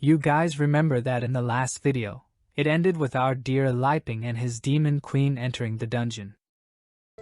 You guys remember that in the last video, it ended with our dear Liping and his demon queen entering the dungeon.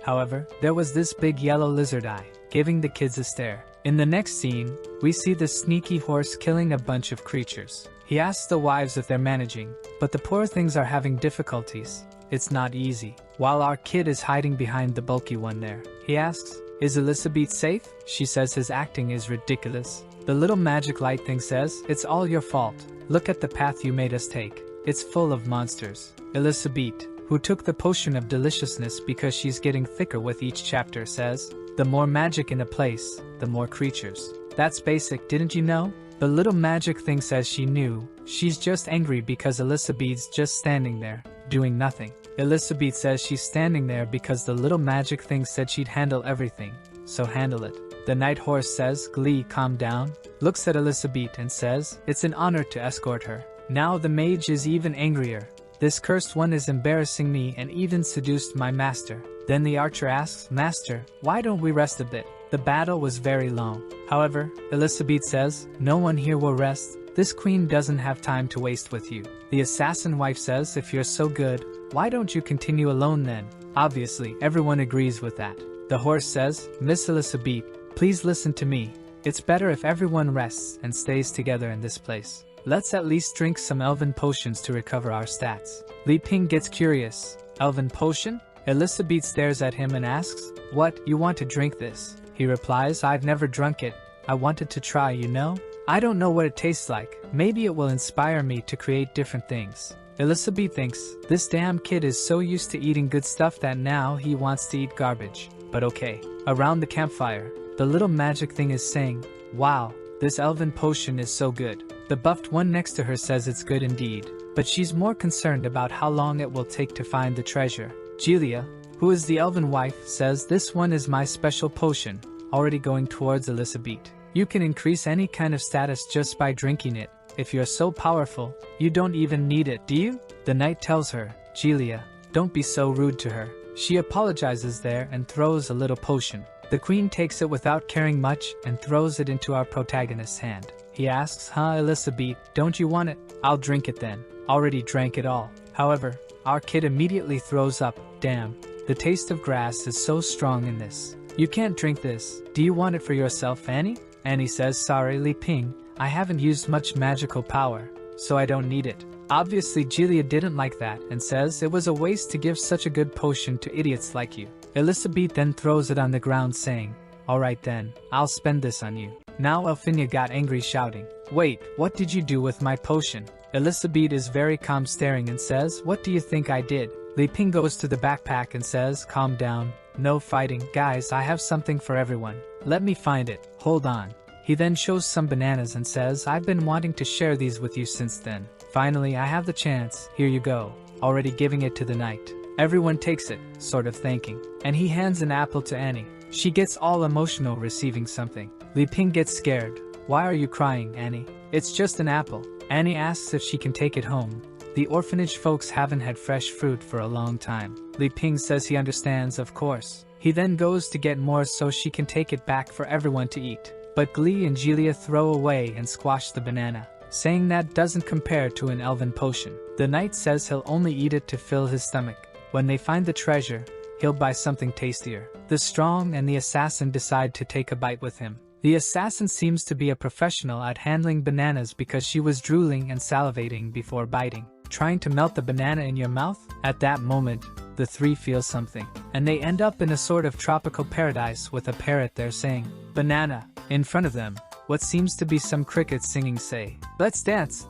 However, there was this big yellow lizard eye, giving the kids a stare. In the next scene, we see the sneaky horse killing a bunch of creatures. He asks the wives if they're managing, but the poor things are having difficulties. It's not easy. While our kid is hiding behind the bulky one there, he asks, "Is Elizabeth safe?" She says his acting is ridiculous. The little magic light thing says, "It's all your fault. Look at the path you made us take. It's full of monsters." Elizabeth, who took the potion of deliciousness because she's getting thicker with each chapter, says, "The more magic in a place, the more creatures." That's basic, didn't you know? The little magic thing says she knew. She's just angry because Elizabeth's just standing there, doing nothing. Elizabeth says she's standing there because the little magic thing said she'd handle everything, so handle it. The night horse says, "Glee, calm down," looks at Elizabeth and says, "It's an honor to escort her." Now the mage is even angrier. "This cursed one is embarrassing me and even seduced my master." Then the archer asks, "Master, why don't we rest a bit? The battle was very long." However, Elizabeth says, "No one here will rest. This queen doesn't have time to waste with you." The assassin wife says, "If you're so good, why don't you continue alone then?" Obviously, everyone agrees with that. The horse says, "Miss Elizabeth, please listen to me. It's better if everyone rests and stays together in this place. Let's at least drink some elven potions to recover our stats." Li Ping gets curious. "Elven potion?" Elizabeth stares at him and asks, "What, you want to drink this?" He replies, "I've never drunk it. I wanted to try, you know? I don't know what it tastes like. Maybe it will inspire me to create different things." Elizabeth thinks, this damn kid is so used to eating good stuff that now he wants to eat garbage. But okay. Around the campfire, the little magic thing is saying, "Wow, this elven potion is so good." The buffed one next to her says it's good indeed, but she's more concerned about how long it will take to find the treasure. Julia, who is the elven wife, says, "This one is my special potion," already going towards Elizabeth. "You can increase any kind of status just by drinking it. If you're so powerful, you don't even need it, do you?" The knight tells her, "Julia, don't be so rude to her." She apologizes there and throws a little potion. The queen takes it without caring much and throws it into our protagonist's hand. He asks, Elizabeth, don't you want it?" "I'll drink it then. Already drank it all." However, our kid immediately throws up. "Damn, the taste of grass is so strong in this. You can't drink this. Do you want it for yourself, Annie?" Annie says, "Sorry, Li Ping, I haven't used much magical power, so I don't need it." Obviously Julia didn't like that and says it was a waste to give such a good potion to idiots like you. Elizabeth then throws it on the ground saying, "Alright then, I'll spend this on you." Now Elfinia got angry shouting, "Wait, what did you do with my potion?" Elizabeth is very calm staring and says, "What do you think I did?" Li Ping goes to the backpack and says, "Calm down, no fighting, guys, I have something for everyone. Let me find it, hold on." He then shows some bananas and says, "I've been wanting to share these with you since then. Finally, I have the chance, here you go," already giving it to the knight. Everyone takes it, sort of thanking, and he hands an apple to Annie. She gets all emotional receiving something. Li Ping gets scared. "Why are you crying, Annie? It's just an apple." Annie asks if she can take it home. The orphanage folks haven't had fresh fruit for a long time. Li Ping says he understands, of course. He then goes to get more so she can take it back for everyone to eat. But Glee and Julia throw away and squash the banana, saying that doesn't compare to an elven potion. The knight says he'll only eat it to fill his stomach. When they find the treasure, he'll buy something tastier. The strong and the assassin decide to take a bite with him. The assassin seems to be a professional at handling bananas because she was drooling and salivating before biting. Trying to melt the banana in your mouth? At that moment, the three feel something, and they end up in a sort of tropical paradise with a parrot there saying, "Banana." In front of them, what seems to be some crickets singing say, let's dance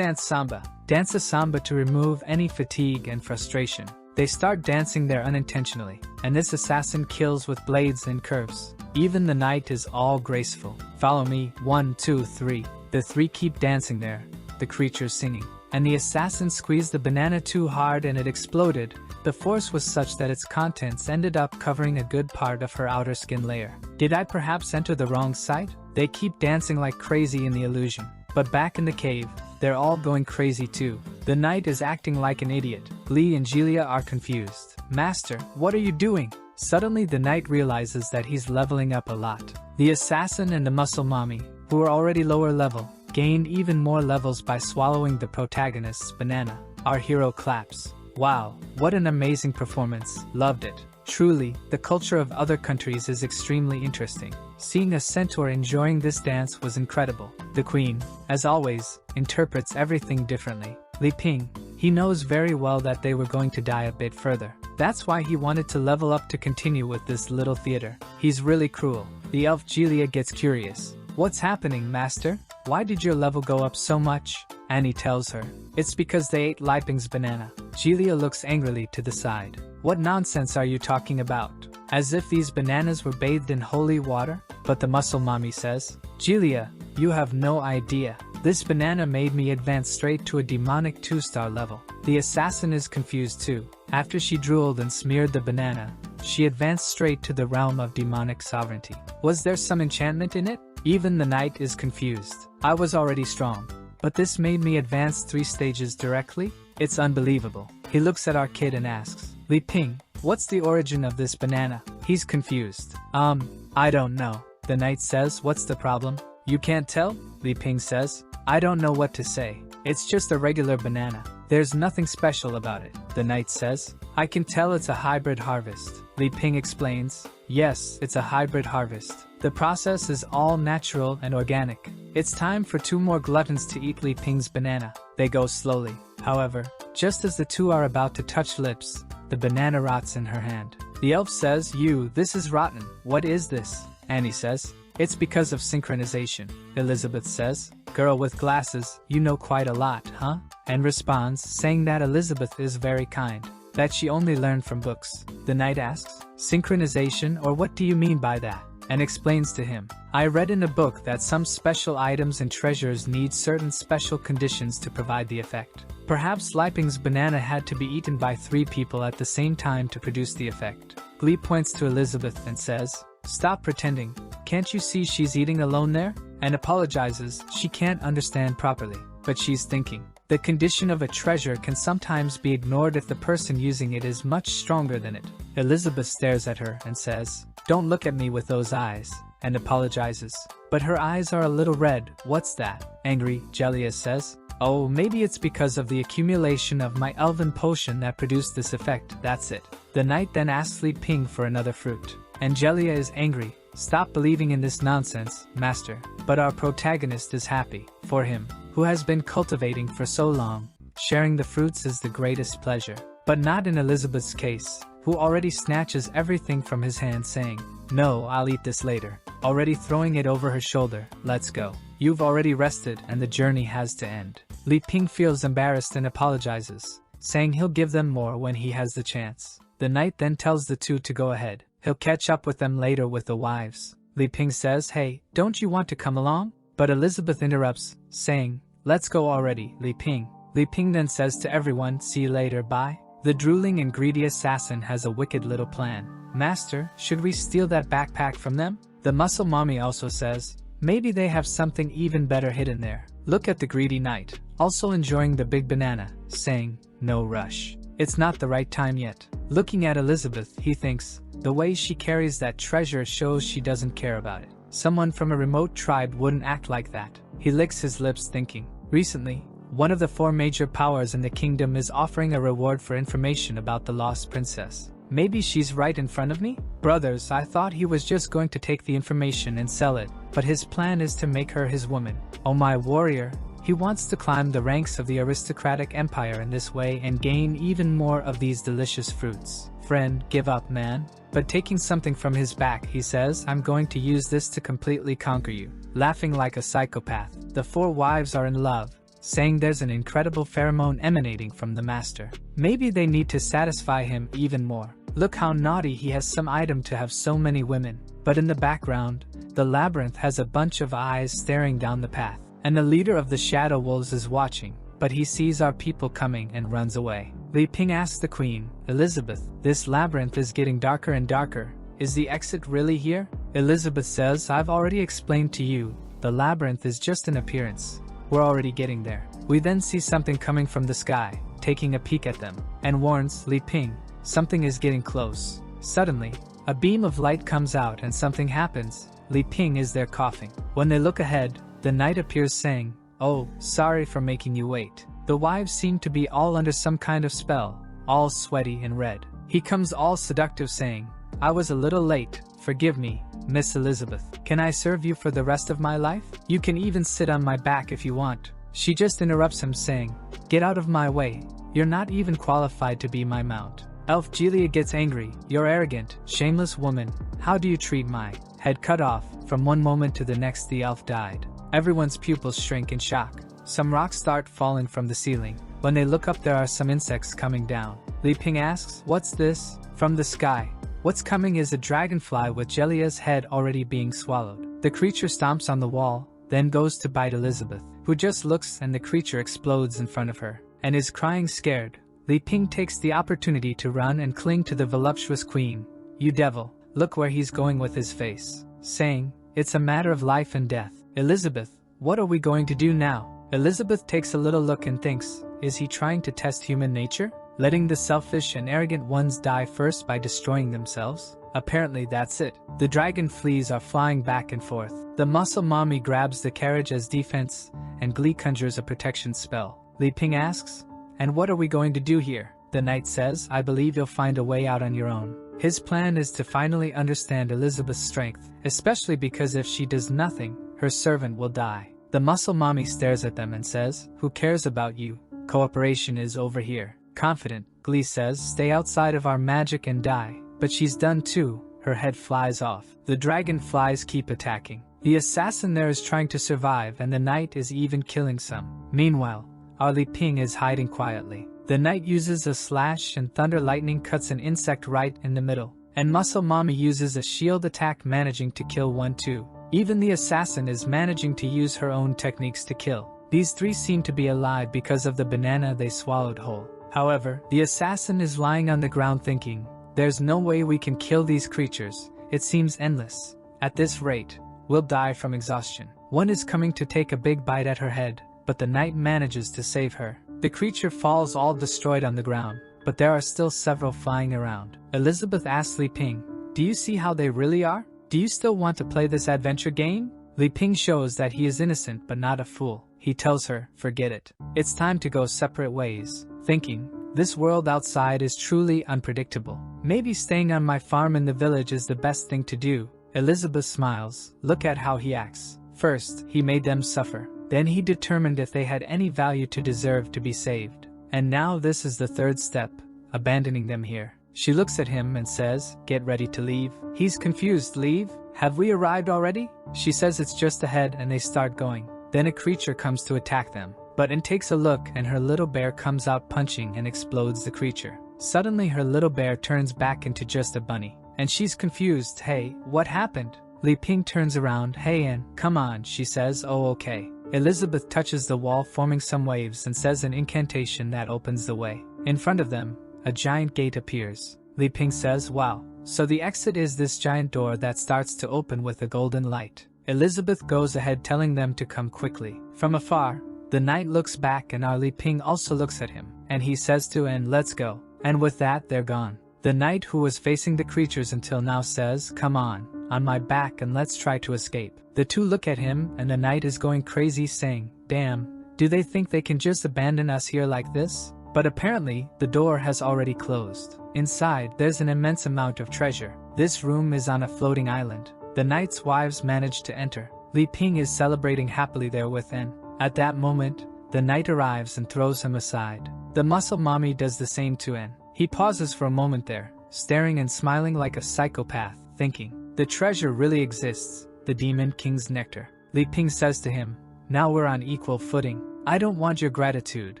samba." Dance a samba to remove any fatigue and frustration. They start dancing there unintentionally, and this assassin kills with blades and curves. Even the knight is all graceful. "Follow me, 1, 2, 3. The three keep dancing there, the creatures singing. And the assassin squeezed the banana too hard and it exploded. The force was such that its contents ended up covering a good part of her outer skin layer. Did I perhaps enter the wrong site? They keep dancing like crazy in the illusion. But back in the cave, they're all going crazy too. The knight is acting like an idiot. Lee and Julia are confused. "Master, what are you doing?" Suddenly the knight realizes that he's leveling up a lot. The assassin and the muscle mommy, who are already lower level, gained even more levels by swallowing the protagonist's banana. Our hero claps. Wow, what an amazing performance, loved it. Truly, the culture of other countries is extremely interesting. Seeing a centaur enjoying this dance was incredible. The queen, as always, interprets everything differently. Li Ping, he knows very well that they were going to die a bit further. That's why he wanted to level up to continue with this little theater. He's really cruel. The elf Julia gets curious. What's happening, master? Why did your level go up so much? Annie tells her. It's because they ate Li Ping's banana. Julia looks angrily to the side. What nonsense are you talking about? As if these bananas were bathed in holy water? But the muscle mommy says, Julia, you have no idea. This banana made me advance straight to a demonic 2-star level. The assassin is confused too. After she drooled and smeared the banana, she advanced straight to the realm of demonic sovereignty. Was there some enchantment in it? Even the knight is confused. I was already strong, but this made me advance 3 stages directly? It's unbelievable. He looks at our kid and asks, Li Ping, what's the origin of this banana? He's confused. I don't know. The knight says, what's the problem? You can't tell? Li Ping says, I don't know what to say. It's just a regular banana. There's nothing special about it. The knight says, I can tell it's a hybrid harvest. Li Ping explains, yes, it's a hybrid harvest. The process is all natural and organic. It's time for 2 more gluttons to eat Li Ping's banana. They go slowly. However, just as the 2 are about to touch lips, the banana rots in her hand. The elf says, this is rotten. What is this? Annie says, it's because of synchronization. Elizabeth says, girl with glasses, you know quite a lot, huh? And responds, saying that Elizabeth is very kind, that she only learned from books. The knight asks, synchronization, or what do you mean by that? And explains to him, I read in a book that some special items and treasures need certain special conditions to provide the effect. Perhaps Li Ping's banana had to be eaten by 3 people at the same time to produce the effect. Glee points to Elizabeth and says, stop pretending. Can't you see she's eating alone there? And apologizes, she can't understand properly. But she's thinking. The condition of a treasure can sometimes be ignored if the person using it is much stronger than it. Elizabeth stares at her and says, don't look at me with those eyes, and apologizes. But her eyes are a little red. What's that? Angry, Jelia says. Oh, maybe it's because of the accumulation of my elven potion that produced this effect, that's it. The knight then asks Li Ping for another fruit. And Jelia is angry. Stop believing in this nonsense, master. But our protagonist is happy. For him, who has been cultivating for so long, sharing the fruits is the greatest pleasure. But not in Elizabeth's case, who already snatches everything from his hand saying, no, I'll eat this later. Already throwing it over her shoulder, let's go. You've already rested and the journey has to end. Li Ping feels embarrassed and apologizes, saying he'll give them more when he has the chance. The knight then tells the 2 to go ahead. He'll catch up with them later with the wives. Li Ping says, hey, don't you want to come along? But Elizabeth interrupts, saying, let's go already, Li Ping. Li Ping then says to everyone, see you later, bye. The drooling and greedy assassin has a wicked little plan. Master, should we steal that backpack from them? The muscle mommy also says, maybe they have something even better hidden there. Look at the greedy knight, also enjoying the big banana, saying, no rush. It's not the right time yet. Looking at Elizabeth, he thinks, the way she carries that treasure shows she doesn't care about it. Someone from a remote tribe wouldn't act like that. He licks his lips thinking. Recently, one of the 4 major powers in the kingdom is offering a reward for information about the lost princess. Maybe she's right in front of me? Brothers, I thought he was just going to take the information and sell it, but his plan is to make her his woman. Oh my warrior, he wants to climb the ranks of the aristocratic empire in this way and gain even more of these delicious fruits. Friend, give up, man. But taking something from his back, he says, I'm going to use this to completely conquer you. Laughing like a psychopath, the 4 wives are in love, saying there's an incredible pheromone emanating from the master. Maybe they need to satisfy him even more. Look how naughty he has some item to have so many women. But in the background, the labyrinth has a bunch of eyes staring down the path. And the leader of the Shadow Wolves is watching, but he sees our people coming and runs away. Li Ping asks the queen, Elizabeth, this labyrinth is getting darker and darker. Is the exit really here? Elizabeth says, I've already explained to you, the labyrinth is just an appearance. We're already getting there. We then see something coming from the sky, taking a peek at them, and warns Li Ping, something is getting close. Suddenly, a beam of light comes out and something happens. Li Ping is there coughing. When they look ahead, the knight appears saying, "Oh, sorry for making you wait." The wives seem to be all under some kind of spell, all sweaty and red. He comes all seductive saying, "I was a little late, forgive me, Miss Elizabeth. Can I serve you for the rest of my life? You can even sit on my back if you want." She just interrupts him saying, "Get out of my way, you're not even qualified to be my mount." Elf Julia gets angry, "You're arrogant, shameless woman, how do you treat my head cut off?" From one moment to the next the elf died. Everyone's pupils shrink in shock. Some rocks start falling from the ceiling. When they look up there are some insects coming down. Li Ping asks, "What's this?" From the sky. What's coming is a dragonfly with Jelia's head already being swallowed. The creature stomps on the wall, then goes to bite Elizabeth, who just looks and the creature explodes in front of her, and is crying scared. Li Ping takes the opportunity to run and cling to the voluptuous queen. "You devil, look where he's going with his face," saying, "It's a matter of life and death." "Elizabeth, what are we going to do now?" Elizabeth takes a little look and thinks, is he trying to test human nature? Letting the selfish and arrogant ones die first by destroying themselves? Apparently that's it. The dragon fleas are flying back and forth. The muscle mommy grabs the carriage as defense, and Glee conjures a protection spell. Li Ping asks, "And what are we going to do here?" The knight says, "I believe you'll find a way out on your own." His plan is to finally understand Elizabeth's strength, especially because if she does nothing, her servant will die. The muscle mommy stares at them and says, "Who cares about you? Cooperation is over here." Confident, Glee says, "Stay outside of our magic and die." But she's done too, her head flies off. The dragonflies keep attacking. The assassin there is trying to survive and the knight is even killing some. Meanwhile, our Li Ping is hiding quietly. The knight uses a slash and thunder lightning cuts an insect right in the middle. And muscle mommy uses a shield attack managing to kill one too. Even the assassin is managing to use her own techniques to kill. These three seem to be alive because of the banana they swallowed whole. However, the assassin is lying on the ground thinking, "There's no way we can kill these creatures, it seems endless. At this rate, we'll die from exhaustion." One is coming to take a big bite at her head, but the knight manages to save her. The creature falls all destroyed on the ground, but there are still several flying around. Elizabeth asks Li Ping, "Do you see how they really are? Do you still want to play this adventure game?" Li Ping shows that he is innocent but not a fool. He tells her, "Forget it. It's time to go separate ways." Thinking, this world outside is truly unpredictable. Maybe staying on my farm in the village is the best thing to do. Elizabeth smiles. Look at how he acts. First, he made them suffer. Then he determined if they had any value to deserve to be saved. And now this is the third step, abandoning them here. She looks at him and says, "Get ready to leave." He's confused. "Leave? Have we arrived already?" She says it's just ahead and they start going. Then a creature comes to attack them. Button takes a look and her little bear comes out punching and explodes the creature. Suddenly her little bear turns back into just a bunny. And she's confused. "Hey, what happened?" Li Ping turns around. "Hey Anne, come on," she says. "Oh okay." Elizabeth touches the wall forming some waves and says an incantation that opens the way. In front of them, a giant gate appears. Li Ping says, "Wow. So the exit is this giant door that starts to open with a golden light." Elizabeth goes ahead telling them to come quickly. From afar, the knight looks back and our Li Ping also looks at him, and he says to Anne, "Let's go." And with that they're gone. The knight who was facing the creatures until now says, "Come on my back and let's try to escape." The two look at him and the knight is going crazy saying, "Damn, do they think they can just abandon us here like this?" But apparently, the door has already closed. Inside, there's an immense amount of treasure. This room is on a floating island. The knight's wives manage to enter. Li Ping is celebrating happily there with Anne. At that moment, the knight arrives and throws him aside. The muscle mommy does the same to Anne. He pauses for a moment there, staring and smiling like a psychopath, thinking, the treasure really exists, the demon king's nectar. Li Ping says to him, "Now we're on equal footing. I don't want your gratitude,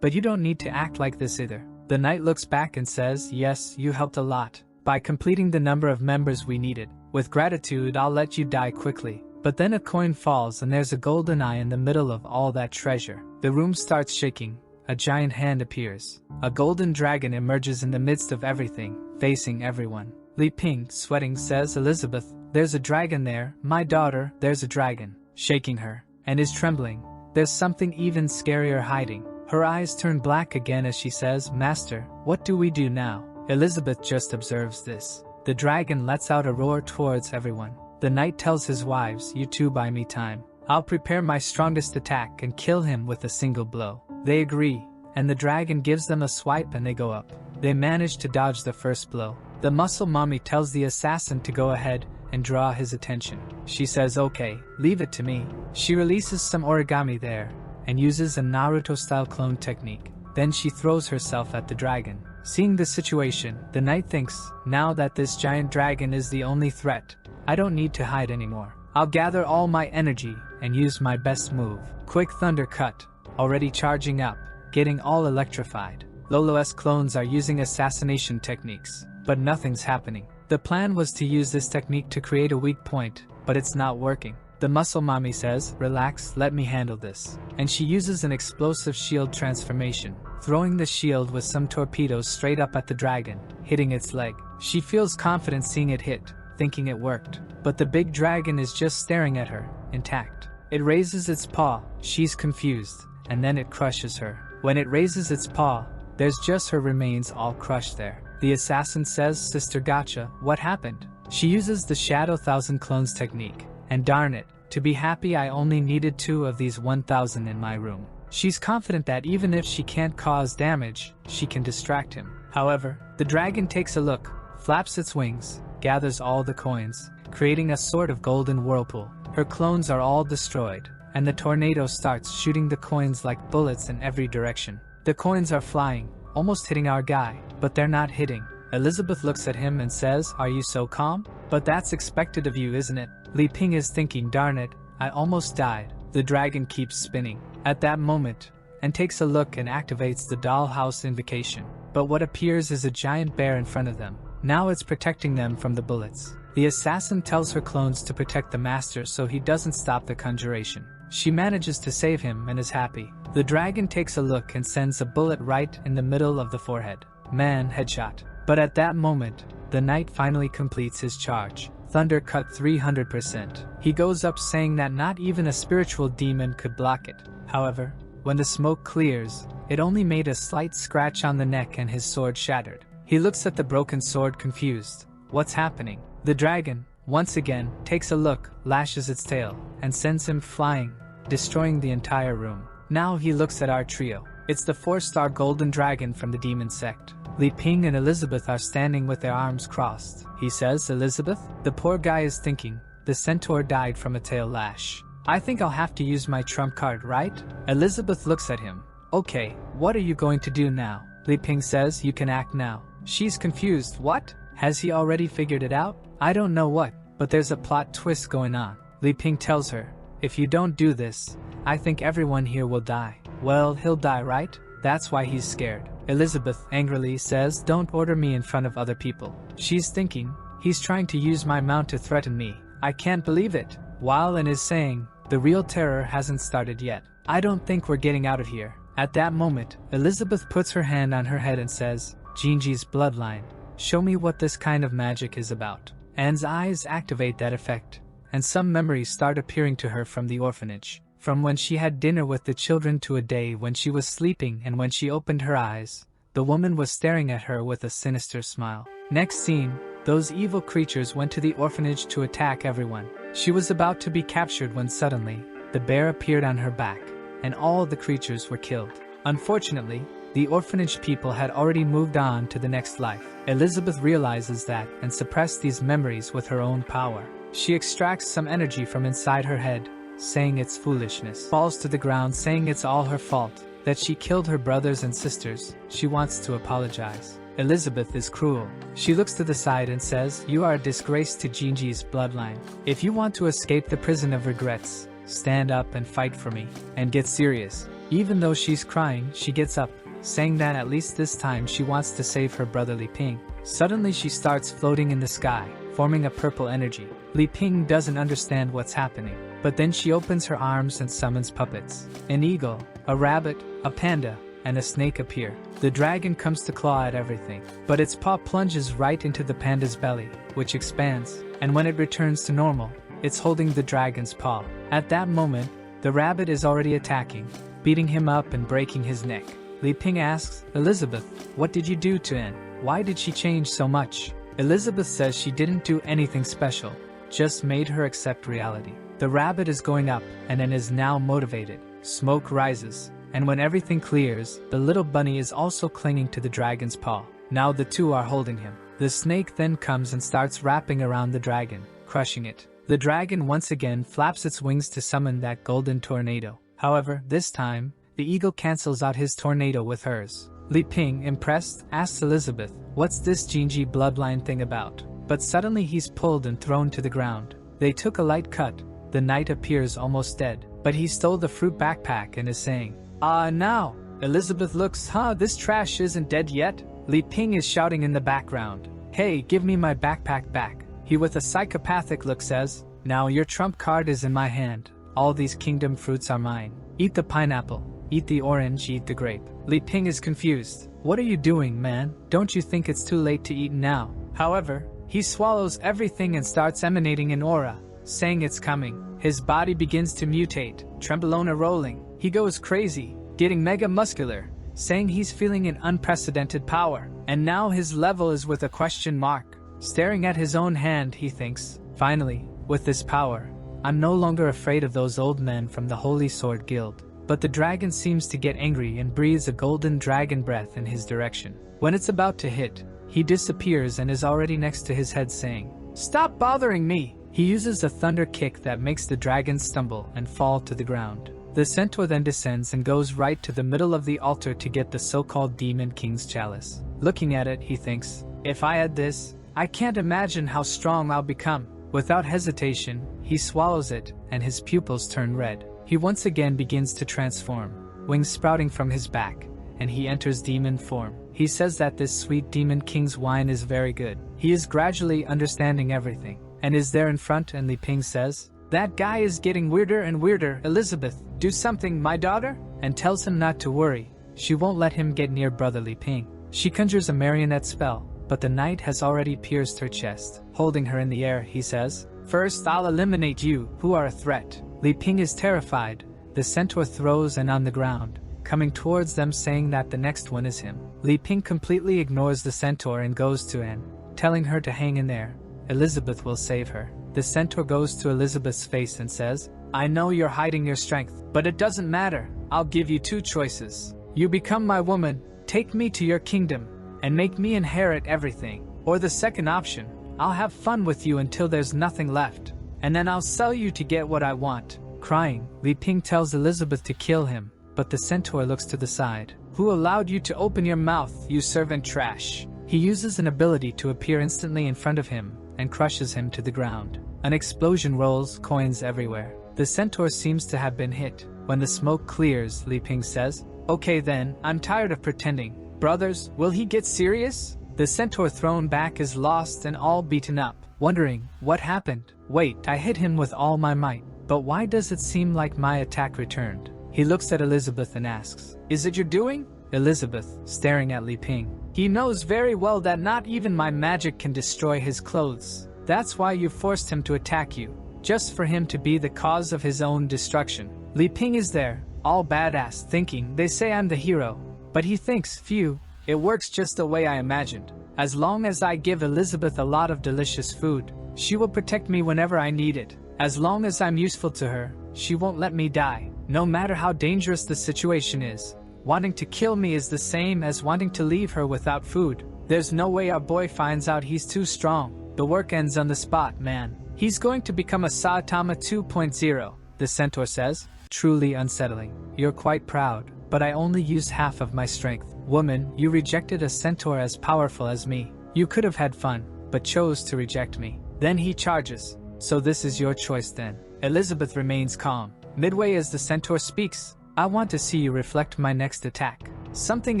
but you don't need to act like this either." The knight looks back and says, "Yes, you helped a lot. By completing the number of members we needed. With gratitude, I'll let you die quickly." But then a coin falls and there's a golden eye in the middle of all that treasure. The room starts shaking. A giant hand appears. A golden dragon emerges in the midst of everything, facing everyone. Li Ping, sweating, says, "Elizabeth, there's a dragon there. My daughter, there's a dragon." Shaking her, and is trembling. There's something even scarier hiding. Her eyes turn black again as she says, "Master, what do we do now?" Elizabeth just observes this. The dragon lets out a roar towards everyone. The knight tells his wives, "You two buy me time. I'll prepare my strongest attack and kill him with a single blow. They agree, and the dragon gives them a swipe and they go up. They manage to dodge the first blow. The muscle mommy tells the assassin to go ahead and draw his attention. She says okay, leave it to me. She releases some origami there and uses a Naruto-style clone technique. Then she throws herself at the dragon. Seeing the situation, the knight thinks, now that this giant dragon is the only threat, I don't need to hide anymore. I'll gather all my energy and use my best move. Quick thunder cut, already charging up, getting all electrified. Lolo's clones are using assassination techniques, but nothing's happening. The plan was to use this technique to create a weak point, but it's not working. The muscle mommy says, relax, let me handle this. And she uses an explosive shield transformation, throwing the shield with some torpedoes straight up at the dragon, hitting its leg. She feels confident seeing it hit, thinking it worked. But the big dragon is just staring at her, intact. It raises its paw, she's confused, and then it crushes her. When it raises its paw, there's just her remains all crushed there. The assassin says, Sister Gotcha, what happened? She uses the Shadow 1000 Clones technique, and darn it, to be happy I only needed 2 of these 1000 in my room. She's confident that even if she can't cause damage, she can distract him. However, the dragon takes a look, flaps its wings, gathers all the coins, creating a sort of golden whirlpool. Her clones are all destroyed, and the tornado starts shooting the coins like bullets in every direction. The coins are flying, almost hitting our guy, but they're not hitting. Elizabeth looks at him and says, are you so calm? But that's expected of you, isn't it? Li Ping is thinking, darn it, I almost died. The dragon keeps spinning at that moment, and takes a look and activates the dollhouse invocation. But what appears is a giant bear in front of them. Now it's protecting them from the bullets. The assassin tells her clones to protect the master so he doesn't stop the conjuration. She manages to save him and is happy. The dragon takes a look and sends a bullet right in the middle of the forehead. Man, headshot. But at that moment, the knight finally completes his charge. Thunder cut 300%. He goes up saying that not even a spiritual demon could block it. However, when the smoke clears, it only made a slight scratch on the neck and his sword shattered. He looks at the broken sword confused. What's happening? The dragon, once again, takes a look, lashes its tail, and sends him flying, destroying the entire room. Now he looks at our trio. It's the 4-star golden dragon from the demon sect. Li Ping and Elizabeth are standing with their arms crossed. He says, Elizabeth? The poor guy is thinking, the centaur died from a tail lash. I think I'll have to use my trump card, right? Elizabeth looks at him. Okay, what are you going to do now? Li Ping says, you can act now. She's confused. What? Has he already figured it out? I don't know what, but there's a plot twist going on. Li Ping tells her, if you don't do this, I think everyone here will die. Well, he'll die, right? That's why he's scared. Elizabeth angrily says, don't order me in front of other people. She's thinking, he's trying to use my mount to threaten me. I can't believe it. While Lin is saying, the real terror hasn't started yet. I don't think we're getting out of here. At that moment, Elizabeth puts her hand on her head and says, Jinji's bloodline. Show me what this kind of magic is about. Anne's eyes activate that effect, and some memories start appearing to her from the orphanage. From when she had dinner with the children to a day when she was sleeping, and when she opened her eyes, the woman was staring at her with a sinister smile. Next scene, those evil creatures went to the orphanage to attack everyone. She was about to be captured when suddenly, the bear appeared on her back, and all the creatures were killed. Unfortunately, the orphanage people had already moved on to the next life. Elizabeth realizes that and suppressed these memories with her own power. She extracts some energy from inside her head, saying it's foolishness. Falls to the ground saying it's all her fault, that she killed her brothers and sisters. She wants to apologize. Elizabeth is cruel. She looks to the side and says, you are a disgrace to Jinji's bloodline. If you want to escape the prison of regrets, stand up and fight for me. And get serious. Even though she's crying, she gets up, saying that at least this time she wants to save her brother Li Ping. Suddenly she starts floating in the sky, forming a purple energy. Li Ping doesn't understand what's happening, but then she opens her arms and summons puppets. An eagle, a rabbit, a panda, and a snake appear. The dragon comes to claw at everything, but its paw plunges right into the panda's belly, which expands, and when it returns to normal, it's holding the dragon's paw. At that moment, the rabbit is already attacking, beating him up and breaking his neck. Li Ping asks, Elizabeth, what did you do to Anne? Why did she change so much? Elizabeth says she didn't do anything special, just made her accept reality. The rabbit is going up and then is now motivated. Smoke rises, and when everything clears, the little bunny is also clinging to the dragon's paw. Now the two are holding him. The snake then comes and starts wrapping around the dragon, crushing it. The dragon once again flaps its wings to summon that golden tornado. However, this time, the eagle cancels out his tornado with hers. Li Ping, impressed, asks Elizabeth, "What's this Jinji bloodline thing about?" But suddenly he's pulled and thrown to the ground. They took a light cut. The knight appears almost dead, but he stole the fruit backpack and is saying, now. Elizabeth looks, this trash isn't dead yet? Li Ping is shouting in the background, "Hey, give me my backpack back." He with a psychopathic look says, "Now your trump card is in my hand. All these kingdom fruits are mine. Eat the pineapple, eat the orange, eat the grape." Li Ping is confused. "What are you doing, man? Don't you think it's too late to eat now?" However, he swallows everything and starts emanating an aura, saying it's coming. His body begins to mutate, trembolona rolling. He goes crazy, getting mega muscular, saying he's feeling an unprecedented power. And now his level is with a question mark. Staring at his own hand, he thinks, "Finally, with this power, I'm no longer afraid of those old men from the Holy Sword Guild." But the dragon seems to get angry and breathes a golden dragon breath in his direction. When it's about to hit, he disappears and is already next to his head saying, "Stop bothering me!" He uses a thunder kick that makes the dragon stumble and fall to the ground. The centaur then descends and goes right to the middle of the altar to get the so-called Demon King's chalice. Looking at it, he thinks, "If I had this, I can't imagine how strong I'll become." Without hesitation, he swallows it, and his pupils turn red. He once again begins to transform, wings sprouting from his back, and he enters demon form. He says that this sweet Demon King's wine is very good. He is gradually understanding everything, and is there in front, and Li Ping says, "That guy is getting weirder and weirder. Elizabeth, do something, my daughter," and tells him not to worry. She won't let him get near brother Li Ping. She conjures a marionette spell, but the knight has already pierced her chest. Holding her in the air, he says, "First I'll eliminate you, who are a threat." Li Ping is terrified. The centaur throws and on the ground, coming towards them saying that the next one is him. Li Ping completely ignores the centaur and goes to Anne, telling her to hang in there. Elizabeth will save her. The centaur goes to Elizabeth's face and says, "I know you're hiding your strength, but it doesn't matter. I'll give you two choices. You become my woman, take me to your kingdom, and make me inherit everything. Or the second option, I'll have fun with you until there's nothing left, and then I'll sell you to get what I want." Crying, Li Ping tells Elizabeth to kill him, but the centaur looks to the side. "Who allowed you to open your mouth, you servant trash?" He uses an ability to appear instantly in front of him, and crushes him to the ground. An explosion rolls, coins everywhere. The centaur seems to have been hit. When the smoke clears, Li Ping says, "Okay then, I'm tired of pretending. Brothers, will he get serious?" The centaur thrown back is lost and all beaten up, wondering, what happened? Wait, I hit him with all my might, but why does it seem like my attack returned? He looks at Elizabeth and asks, "Is it your doing?" Elizabeth, staring at Li Ping. "He knows very well that not even my magic can destroy his clothes. That's why you forced him to attack you, just for him to be the cause of his own destruction." Li Ping is there, all badass, thinking, "They say I'm the hero." But he thinks, "Phew, it works just the way I imagined. As long as I give Elizabeth a lot of delicious food, she will protect me whenever I need it. As long as I'm useful to her, she won't let me die, no matter how dangerous the situation is. Wanting to kill me is the same as wanting to leave her without food. There's no way our boy finds out he's too strong. The work ends on the spot, man. He's going to become a Saitama 2.0, the centaur says, truly unsettling. "You're quite proud, but I only use half of my strength. Woman, you rejected a centaur as powerful as me. You could have had fun, but chose to reject me." Then he charges. "So this is your choice then." Elizabeth remains calm. Midway as the centaur speaks, "I want to see you reflect my next attack." Something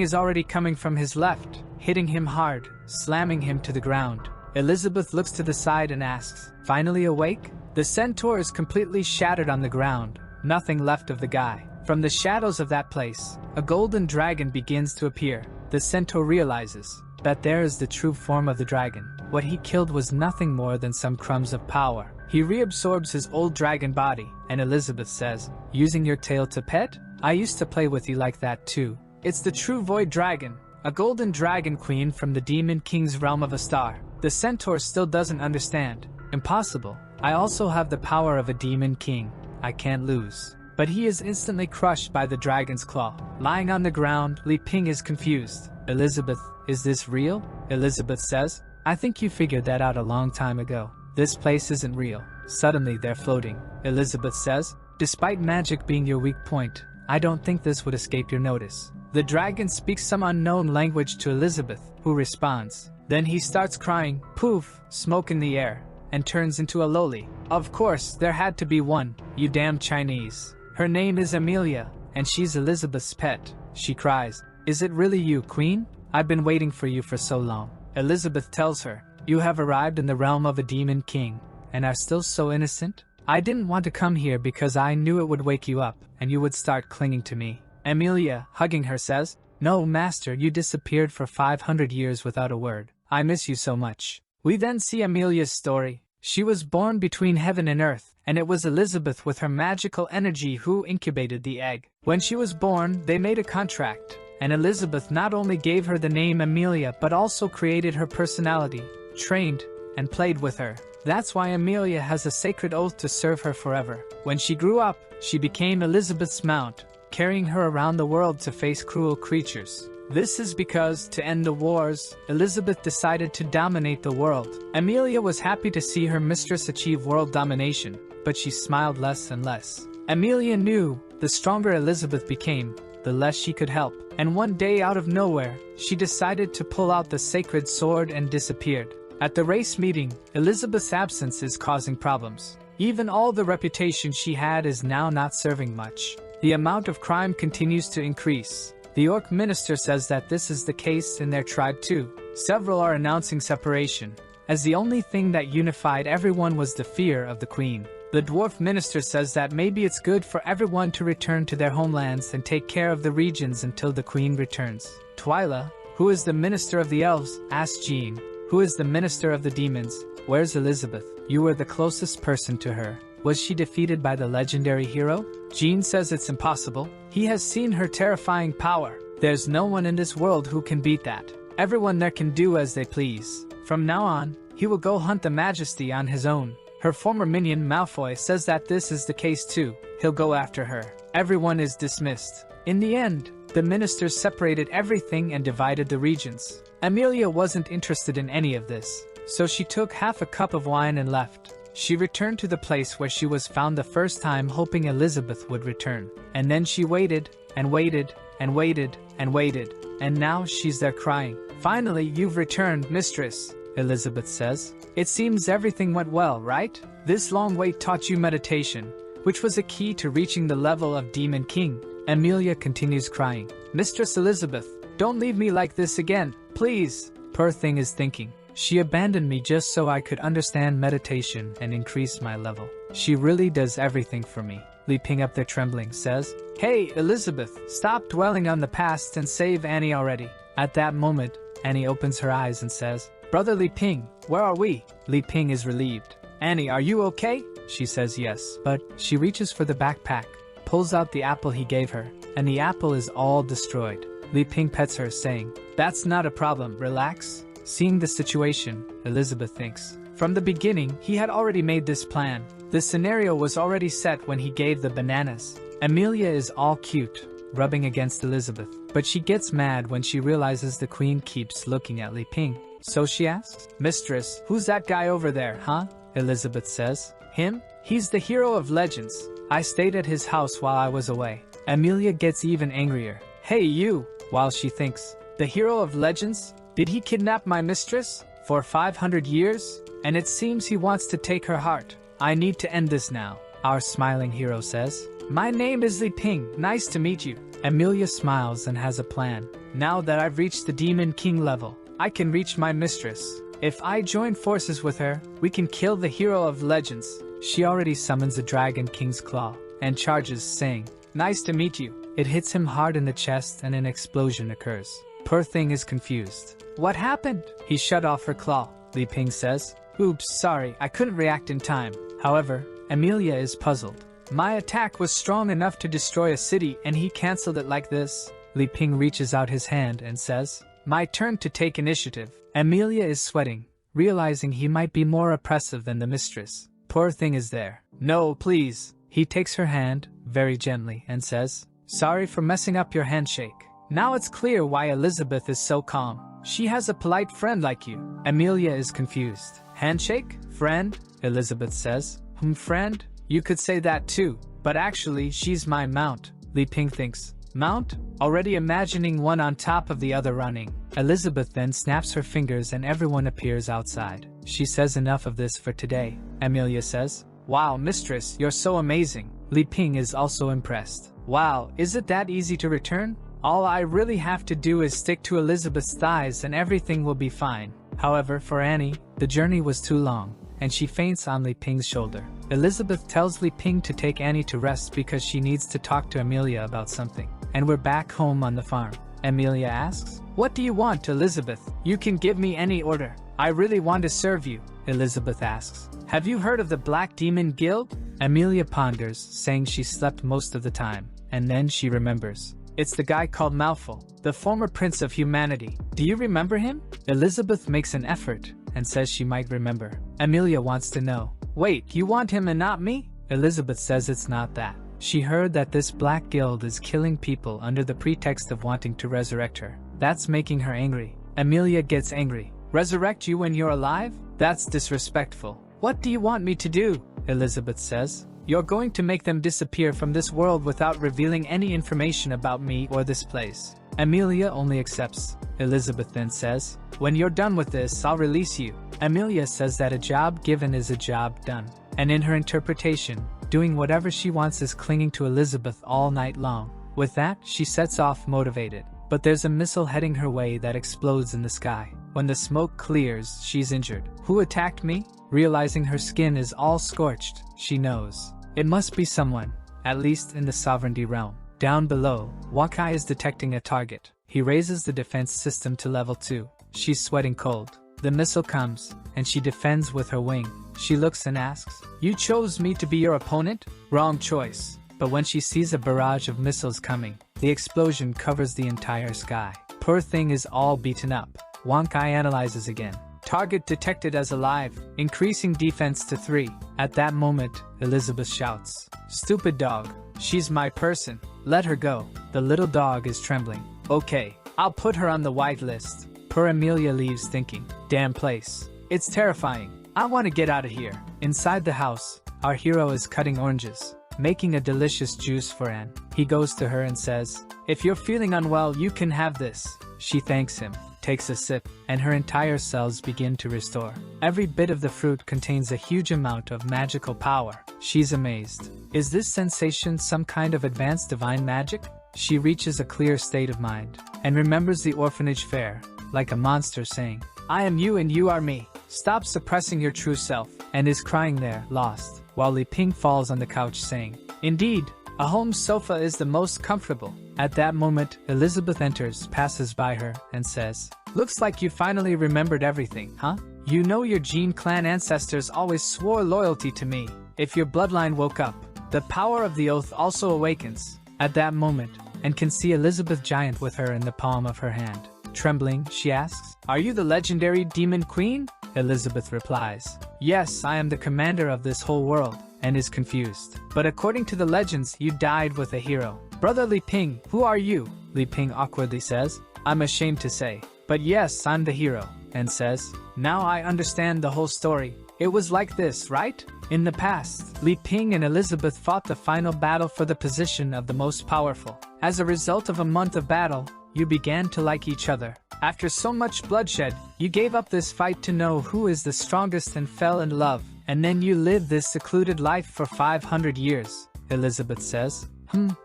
is already coming from his left, hitting him hard, slamming him to the ground. Elizabeth looks to the side and asks, "Finally awake?" The centaur is completely shattered on the ground, nothing left of the guy. From the shadows of that place, a golden dragon begins to appear. The centaur realizes that there is the true form of the dragon. What he killed was nothing more than some crumbs of power. He reabsorbs his old dragon body, and Elizabeth says, "Using your tail to pet? I used to play with you like that too." It's the true void dragon, a golden dragon queen from the Demon King's realm of a star. The centaur still doesn't understand. Impossible. I also have the power of a demon king. I can't lose. But he is instantly crushed by the dragon's claw. Lying on the ground, Li Ping is confused. Elizabeth, is this real? Elizabeth says, I think you figured that out a long time ago. This place isn't real. Suddenly they're floating. Elizabeth says, despite magic being your weak point, I don't think this would escape your notice. The dragon speaks some unknown language to Elizabeth, who responds. Then he starts crying, poof, smoke in the air, and turns into a loli. Of course, there had to be one, you damn Chinese. Her name is Amelia, and she's Elizabeth's pet. She cries, is it really you, Queen? I've been waiting for you for so long. Elizabeth tells her, you have arrived in the realm of a demon king, and are still so innocent? I didn't want to come here because I knew it would wake you up, and you would start clinging to me. Amelia, hugging her, says, no, master, you disappeared for 500 years without a word. I miss you so much. We then see Amelia's story. She was born between heaven and earth, and it was Elizabeth with her magical energy who incubated the egg. When she was born, they made a contract, and Elizabeth not only gave her the name Amelia but also created her personality, trained, and played with her. That's why Amelia has a sacred oath to serve her forever. When she grew up, she became Elizabeth's mount, carrying her around the world to face cruel creatures. This is because, to end the wars, Elizabeth decided to dominate the world. Amelia was happy to see her mistress achieve world domination, but she smiled less and less. Amelia knew, the stronger Elizabeth became, the less she could help. And one day out of nowhere, she decided to pull out the sacred sword and disappeared. At the race meeting, Elizabeth's absence is causing problems. Even all the reputation she had is now not serving much. The amount of crime continues to increase. The orc minister says that this is the case in their tribe too. Several are announcing separation, as the only thing that unified everyone was the fear of the queen. The dwarf minister says that maybe it's good for everyone to return to their homelands and take care of the regions until the queen returns. Twyla, who is the minister of the elves, asks Jean, who is the minister of the demons, where's Elizabeth? You were the closest person to her. Was she defeated by the legendary hero? Jean says it's impossible. He has seen her terrifying power. There's no one in this world who can beat that. Everyone there can do as they please. From now on, he will go hunt the Majesty on his own. Her former minion Malfoy says that this is the case too. He'll go after her. Everyone is dismissed. In the end, the ministers separated everything and divided the regions. Amelia wasn't interested in any of this, so she took half a cup of wine and left. She returned to the place where she was found the first time, hoping Elizabeth would return. And then she waited, and waited, and waited, and waited, and now she's there crying. Finally, you've returned, mistress, Elizabeth says. It seems everything went well, right? This long wait taught you meditation, which was a key to reaching the level of Demon King. Amelia continues crying. Mistress Elizabeth, don't leave me like this again, please. Poor thing is thinking. She abandoned me just so I could understand meditation and increase my level. She really does everything for me. Leaping up there trembling says, Hey, Elizabeth, stop dwelling on the past and save Annie already. At that moment, Annie opens her eyes and says, Brother Li Ping, where are we? Li Ping is relieved. Annie, are you okay? She says yes, but she reaches for the backpack, pulls out the apple he gave her, and the apple is all destroyed. Li Ping pets her, saying, That's not a problem, relax. Seeing the situation, Elizabeth thinks. From the beginning, he had already made this plan. The scenario was already set when he gave the bananas. Amelia is all cute, rubbing against Elizabeth, but she gets mad when she realizes the queen keeps looking at Li Ping. So she asks, Mistress, who's that guy over there, huh? Elizabeth says, Him? He's the hero of legends. I stayed at his house while I was away. Amelia gets even angrier. Hey you! While she thinks, the hero of legends? Did he kidnap my mistress? For 500 years? And it seems he wants to take her heart. I need to end this now. Our smiling hero says, My name is Li Ping, nice to meet you. Amelia smiles and has a plan. Now that I've reached the Demon King level, I can reach my mistress. If I join forces with her, we can kill the hero of legends. She already summons a Dragon King's Claw, and charges, saying, Nice to meet you. It hits him hard in the chest and an explosion occurs. Poor thing is confused. What happened? He shut off her claw, Li Ping says. Oops, sorry, I couldn't react in time. However, Amelia is puzzled. My attack was strong enough to destroy a city and he cancelled it like this. Li Ping reaches out his hand and says, My turn to take initiative. Amelia is sweating, realizing he might be more oppressive than the mistress. poor thing is there. No, please. He takes her hand, very gently, and says, sorry for messing up your handshake. Now it's clear why Elizabeth is so calm. She has a polite friend like you. Amelia is confused. Handshake? Friend? Elizabeth says. Friend? You could say that too. But actually, she's my mount. Li Ping thinks. Mount? Already imagining one on top of the other running. Elizabeth then snaps her fingers and everyone appears outside. She says enough of this for today. Amelia says, wow, mistress, you're so amazing. Li Ping is also impressed. Wow, is it that easy to return? All I really have to do is stick to Elizabeth's thighs and everything will be fine. However, for Annie, the journey was too long, and she faints on Li Ping's shoulder. Elizabeth tells Li Ping to take Annie to rest because she needs to talk to Amelia about something. And we're back home on the farm. Amelia asks, what do you want, Elizabeth? You can give me any order. I really want to serve you. Elizabeth asks, have you heard of the Black Demon Guild? Amelia ponders, saying she slept most of the time, and then she remembers. It's the guy called Malfoy, the former prince of humanity. Do you remember him? Elizabeth makes an effort and says she might remember. Amelia wants to know, wait, you want him and not me? Elizabeth says it's not that. She heard that this Black Guild is killing people under the pretext of wanting to resurrect her. That's making her angry. Amelia gets angry. Resurrect you when you're alive? That's disrespectful. What do you want me to do? Elizabeth says. You're going to make them disappear from this world without revealing any information about me or this place. Amelia only accepts. Elizabeth then says, when you're done with this, I'll release you. Amelia says that a job given is a job done. And in her interpretation, doing whatever she wants is clinging to Elizabeth all night long. With that, she sets off motivated. But there's a missile heading her way that explodes in the sky. When the smoke clears, she's injured. Who attacked me? Realizing her skin is all scorched, she knows. It must be someone, at least in the sovereignty realm. Down below, Wakai is detecting a target. He raises the defense system to level 2. She's sweating cold. The missile comes, and she defends with her wing. She looks and asks, you chose me to be your opponent? Wrong choice. But when she sees a barrage of missiles coming, the explosion covers the entire sky. Poor thing is all beaten up. Wakai analyzes again. Target detected as alive, increasing defense to 3. At that moment, Elizabeth shouts, stupid dog, she's my person, let her go. The little dog is trembling. Okay, I'll put her on the white list. Poor Amelia leaves thinking, damn place. It's terrifying. I want to get out of here. Inside the house, our hero is cutting oranges, making a delicious juice for Anne. He goes to her and says, if you're feeling unwell, you can have this. She thanks him, takes a sip, and her entire cells begin to restore. Every bit of the fruit contains a huge amount of magical power. She's amazed. Is this sensation some kind of advanced divine magic? She reaches a clear state of mind, and remembers the orphanage fair, like a monster saying, I am you and you are me. Stop suppressing your true self, and is crying there, lost, while Li Ping falls on the couch saying, indeed, a home sofa is the most comfortable. At that moment, Elizabeth enters, passes by her, and says, looks like you finally remembered everything, huh? You know your Gene clan ancestors always swore loyalty to me. If your bloodline woke up, the power of the oath also awakens. At that moment, and can see Elizabeth Giant with her in the palm of her hand. Trembling, she asks, are you the legendary Demon Queen? Elizabeth replies, yes, I am the commander of this whole world, and is confused. But according to the legends, you died with a hero. Brother Li Ping, who are you? Li Ping awkwardly says, I'm ashamed to say, but yes, I'm the hero, and says, now I understand the whole story. It was like this, right? In the past, Li Ping and Elizabeth fought the final battle for the position of the most powerful. As a result of a month of battle, you began to like each other. After so much bloodshed, you gave up this fight to know who is the strongest and fell in love. And then you lived this secluded life for 500 years, Elizabeth says.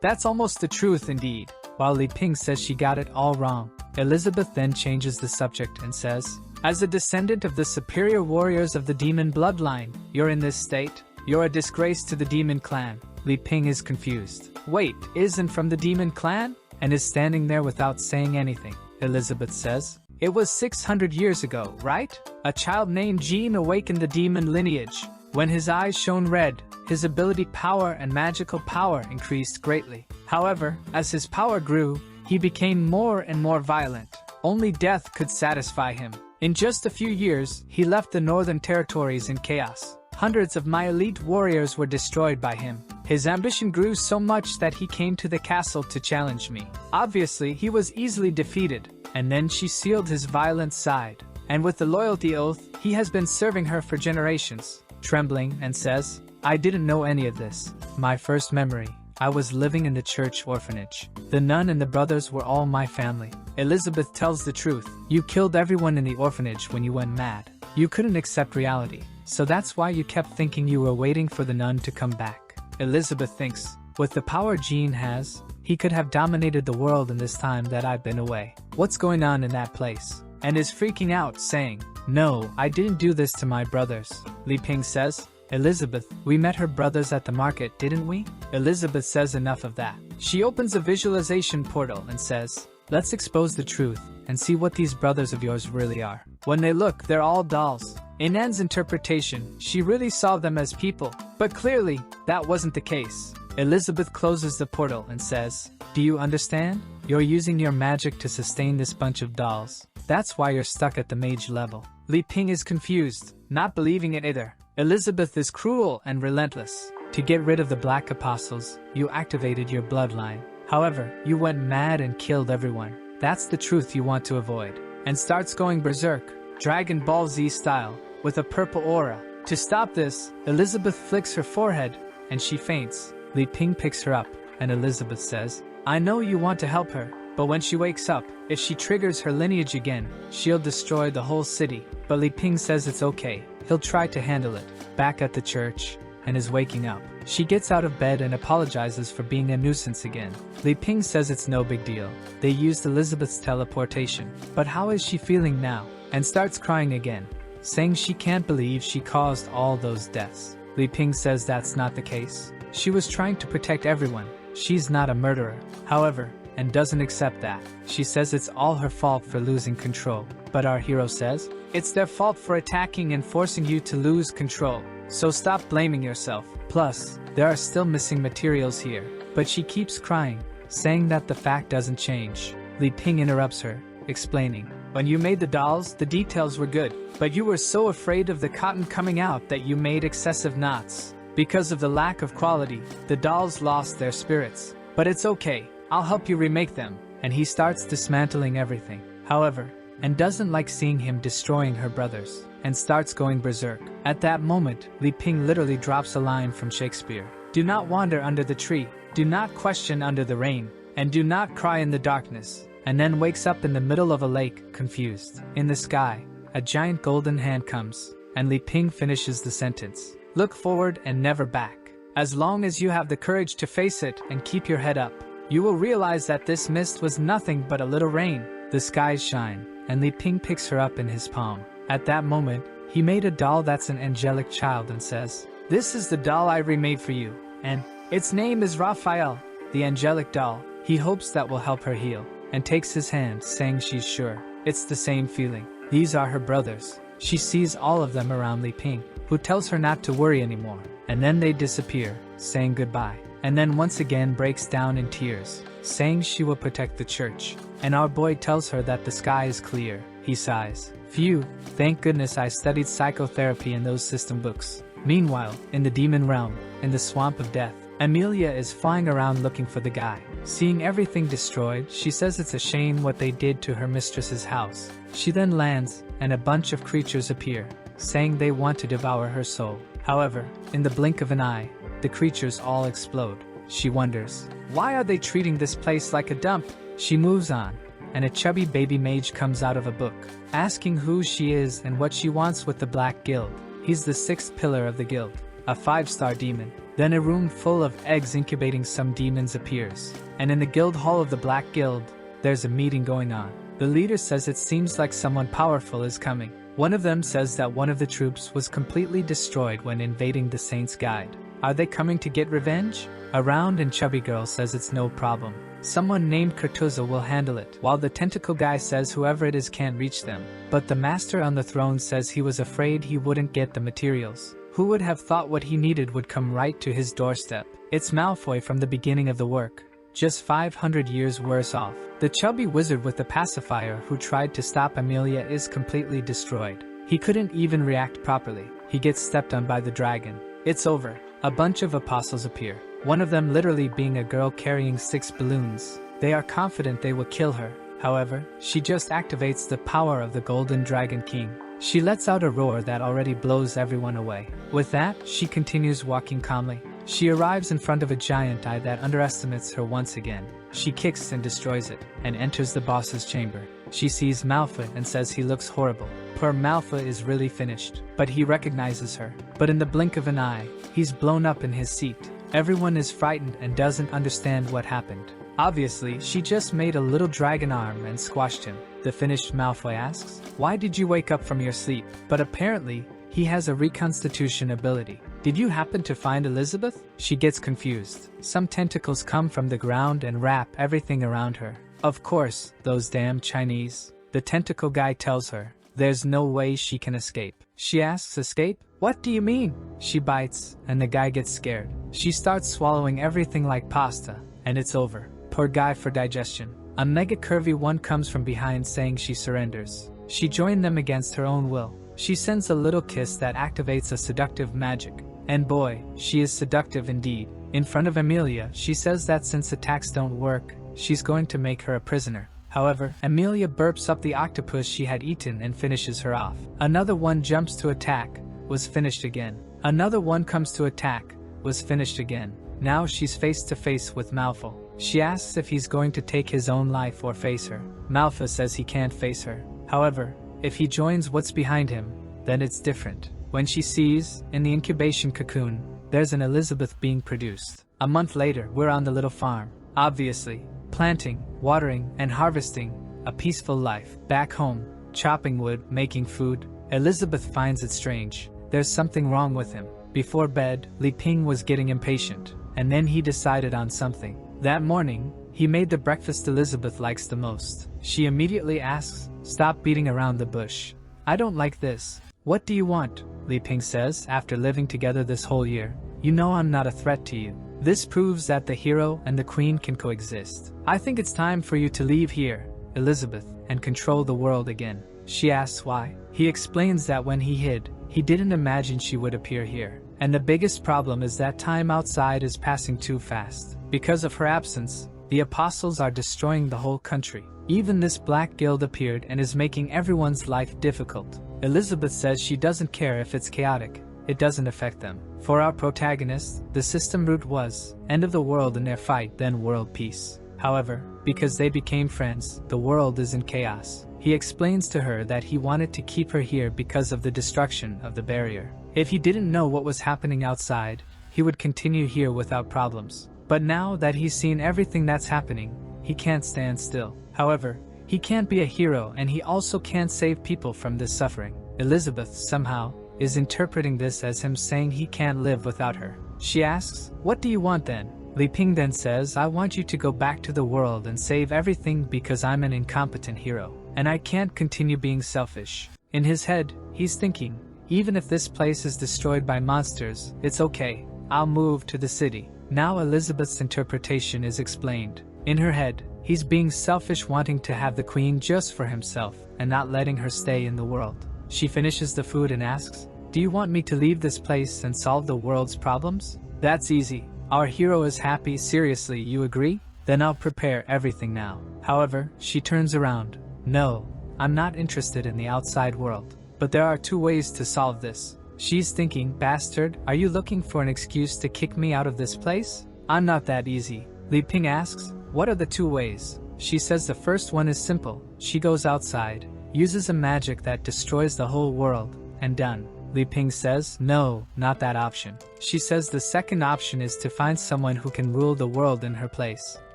That's almost the truth indeed. While Li Ping says she got it all wrong. Elizabeth then changes the subject and says, as a descendant of the superior warriors of the demon bloodline, you're in this state? You're a disgrace to the demon clan. Li Ping is confused. Wait, isn't from the demon clan? And is standing there without saying anything. Elizabeth says, it was 600 years ago, right? A child named Jean awakened the demon lineage. When his eyes shone red, his ability power and magical power increased greatly. However, as his power grew, he became more and more violent. Only death could satisfy him. In just a few years, he left the northern territories in chaos. Hundreds of my elite warriors were destroyed by him. His ambition grew so much that he came to the castle to challenge me. Obviously, he was easily defeated, and then she sealed his violent side. And with the loyalty oath, he has been serving her for generations. Trembling and says, I didn't know any of this. My first memory, I was living in the church orphanage. The nun and the brothers were all my family. Elizabeth tells the truth. You killed everyone in the orphanage when you went mad. You couldn't accept reality, so that's why you kept thinking you were waiting for the nun to come back. Elizabeth thinks, with the power Jean has, he could have dominated the world in this time that I've been away. What's going on in that place? And is freaking out, saying, no, I didn't do this to my brothers. Li Ping says, Elizabeth, we met her brothers at the market, didn't we? Elizabeth says enough of that. She opens a visualization portal and says, let's expose the truth and see what these brothers of yours really are. When they look, they're all dolls. In Anne's interpretation, she really saw them as people, but clearly, that wasn't the case. Elizabeth closes the portal and says, do you understand? You're using your magic to sustain this bunch of dolls. That's why you're stuck at the mage level. Li Ping is confused, not believing it either. Elizabeth is cruel and relentless. To get rid of the Black Apostles, you activated your bloodline. However, you went mad and killed everyone. That's the truth you want to avoid. And starts going berserk, Dragon Ball Z style, with a purple aura. To stop this, Elizabeth flicks her forehead, and she faints. Li Ping picks her up, and Elizabeth says, I know you want to help her, but when she wakes up, if she triggers her lineage again, she'll destroy the whole city. But Li Ping says it's okay, he'll try to handle it. Back at the church, and is waking up. She gets out of bed and apologizes for being a nuisance again. Li Ping says it's no big deal. They used Elizabeth's teleportation. But how is she feeling now? And starts crying again, saying she can't believe she caused all those deaths. Li Ping says that's not the case. She was trying to protect everyone. She's not a murderer. However, and doesn't accept that. She says it's all her fault for losing control. But our hero says, it's their fault for attacking and forcing you to lose control. So stop blaming yourself. Plus, there are still missing materials here. But she keeps crying, saying that the fact doesn't change. Li Ping interrupts her, explaining, when you made the dolls, the details were good, but you were so afraid of the cotton coming out that you made excessive knots. Because of the lack of quality, the dolls lost their spirits. But it's okay, I'll help you remake them. And he starts dismantling everything. However, and doesn't like seeing him destroying her brothers, and starts going berserk. At that moment, Li Ping literally drops a line from Shakespeare. Do not wander under the tree, do not question under the rain, and do not cry in the darkness. And then wakes up in the middle of a lake, confused. In the sky, a giant golden hand comes, and Li Ping finishes the sentence. Look forward and never back. As long as you have the courage to face it and keep your head up, you will realize that this mist was nothing but a little rain. The skies shine, and Li Ping picks her up in his palm. At that moment, he made a doll that's an angelic child and says, this is the doll I remade for you, and its name is Raphael, the angelic doll. He hopes that will help her heal, and takes his hand, saying she's sure. It's the same feeling. These are her brothers. She sees all of them around Li Ping, who tells her not to worry anymore. And then they disappear, saying goodbye. And then once again breaks down in tears, saying she will protect the church. And our boy tells her that the sky is clear. He sighs. Phew, thank goodness I studied psychotherapy in those system books. Meanwhile, in the demon realm, in the swamp of death, Amelia is flying around looking for the guy. Seeing everything destroyed, she says it's a shame what they did to her mistress's house. She then lands, and a bunch of creatures appear, saying they want to devour her soul. However, in the blink of an eye, the creatures all explode. She wonders, why are they treating this place like a dump? She moves on, and a chubby baby mage comes out of a book, asking who she is and what she wants with the Black Guild. He's the 6th pillar of the guild, a 5-star demon. Then a room full of eggs incubating some demons appears, and in the guild hall of the Black Guild, there's a meeting going on. The leader says it seems like someone powerful is coming. One of them says that one of the troops was completely destroyed when invading the Saint's Guide. Are they coming to get revenge? A round and chubby girl says it's no problem. Someone named Kurtuza will handle it, while the tentacle guy says whoever it is can't reach them. But the master on the throne says he was afraid he wouldn't get the materials. Who would have thought what he needed would come right to his doorstep? It's Malfoy from the beginning of the work, just 500 years worse off. The chubby wizard with the pacifier who tried to stop Amelia is completely destroyed. He couldn't even react properly. He gets stepped on by the dragon. It's over. A bunch of apostles appear, one of them literally being a girl carrying 6 balloons. They are confident they will kill her. However, she just activates the power of the Golden Dragon King. She lets out a roar that already blows everyone away. With that, she continues walking calmly. She arrives in front of a giant eye that underestimates her once again. She kicks and destroys it, and enters the boss's chamber. She sees Malfoy and says he looks horrible. Poor Malfoy is really finished, but he recognizes her. But in the blink of an eye, he's blown up in his seat. Everyone is frightened and doesn't understand what happened. Obviously, she just made a little dragon arm and squashed him. The finished Malfoy asks, "Why did you wake up from your sleep?" But apparently, he has a reconstitution ability. "Did you happen to find Elizabeth?" She gets confused. Some tentacles come from the ground and wrap everything around her. Of course, those damn Chinese. The tentacle guy tells her, there's no way she can escape. She asks, "Escape? What do you mean?" She bites, and the guy gets scared. She starts swallowing everything like pasta, and it's over. Poor guy for digestion. A mega curvy one comes from behind saying she surrenders. She joined them against her own will. She sends a little kiss that activates a seductive magic. And boy, she is seductive indeed. In front of Amelia, she says that since attacks don't work, she's going to make her a prisoner. However, Amelia burps up the octopus she had eaten and finishes her off. Another one jumps to attack, was finished again. Another one comes to attack, was finished again. Now she's face to face with Malfoy. She asks if he's going to take his own life or face her. Malfoy says he can't face her. However, if he joins what's behind him, then it's different. When she sees, in the incubation cocoon, there's an Elizabeth being produced. A month later, we're on the little farm. Obviously, planting, watering, and harvesting, a peaceful life. Back home, chopping wood, making food, Elizabeth finds it strange. There's something wrong with him. Before bed, Li Ping was getting impatient, and then he decided on something. That morning, he made the breakfast Elizabeth likes the most. She immediately asks, "Stop beating around the bush. I don't like this." "What do you want?" Li Ping says, "After living together this whole year, you know I'm not a threat to you. This proves that the hero and the queen can coexist. I think it's time for you to leave here, Elizabeth, and control the world again." She asks why. He explains that when he hid, he didn't imagine she would appear here. And the biggest problem is that time outside is passing too fast. Because of her absence, the apostles are destroying the whole country. Even this black guild appeared and is making everyone's life difficult. Elizabeth says she doesn't care if it's chaotic. It doesn't affect them. For our protagonist, the system root was end of the world in their fight, then world peace. However, because they became friends, the world is in chaos. He explains to her that he wanted to keep her here because of the destruction of the barrier. If he didn't know what was happening outside, he would continue here without problems. But now that he's seen everything that's happening, he can't stand still. However, he can't be a hero and he also can't save people from this suffering. Elizabeth, somehow, is interpreting this as him saying he can't live without her. She asks, "What do you want then?" Li Ping then says, "I want you to go back to the world and save everything because I'm an incompetent hero, and I can't continue being selfish." In his head, he's thinking, even if this place is destroyed by monsters, it's okay, I'll move to the city. Now Elizabeth's interpretation is explained. In her head, he's being selfish, wanting to have the queen just for himself, and not letting her stay in the world. She finishes the food and asks, "Do you want me to leave this place and solve the world's problems?" "That's easy. Our hero is happy. Seriously, you agree? Then I'll prepare everything now." However, she turns around. "No, I'm not interested in the outside world. But there are 2 ways to solve this." She's thinking, "Bastard, are you looking for an excuse to kick me out of this place? I'm not that easy." Li Ping asks, "What are the 2 ways?" She says the first one is simple. She goes outside, uses a magic that destroys the whole world, and done. Li Ping says, "No, not that option." She says the second option is to find someone who can rule the world in her place,